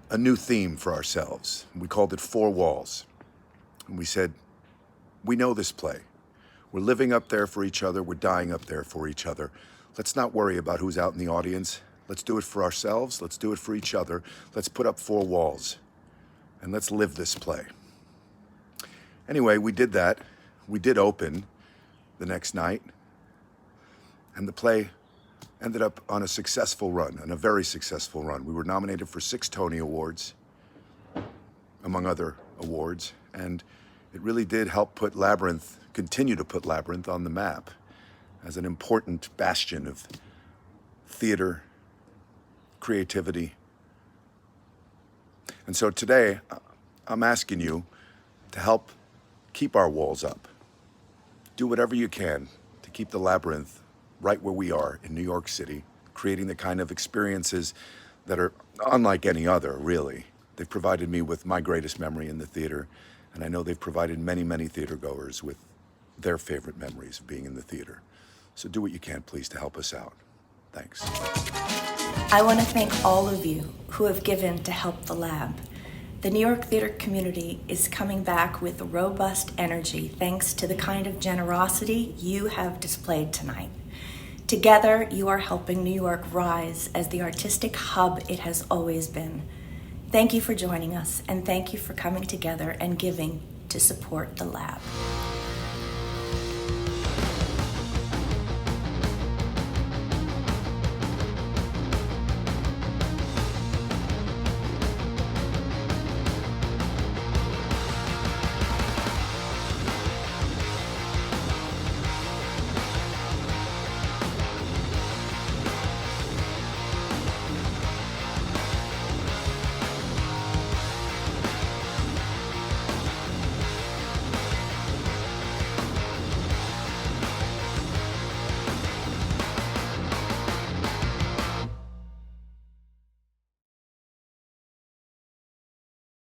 a new theme for ourselves. We called it 4 Walls. And we said, we know this play. We're living up there for each other. We're dying up there for each other. Let's not worry about who's out in the audience. Let's do it for ourselves. Let's do it for each other. Let's put up 4 walls and let's live this play. Anyway, we did that. We did open the next night, and the play ended up on a successful run, and a very successful run. We were nominated for 6 Tony Awards, among other awards, and it really did help put LAByrinth, continue to put LAByrinth on the map as an important bastion of theater, creativity. And so today, I'm asking you to help keep our walls up. Do whatever you can to keep the LAByrinth right where we are in New York City, creating the kind of experiences that are unlike any other, really. They've provided me with my greatest memory in the theater, and I know they've provided many, many theater goers with their favorite memories of being in the theater. So do what you can, please, to help us out. Thanks. I want to thank all of you who have given to help the lab. The New York theater community is coming back with robust energy thanks to the kind of generosity you have displayed tonight. Together, you are helping New York rise as the artistic hub it has always been. Thank you for joining us, and thank you for coming together and giving to support the lab.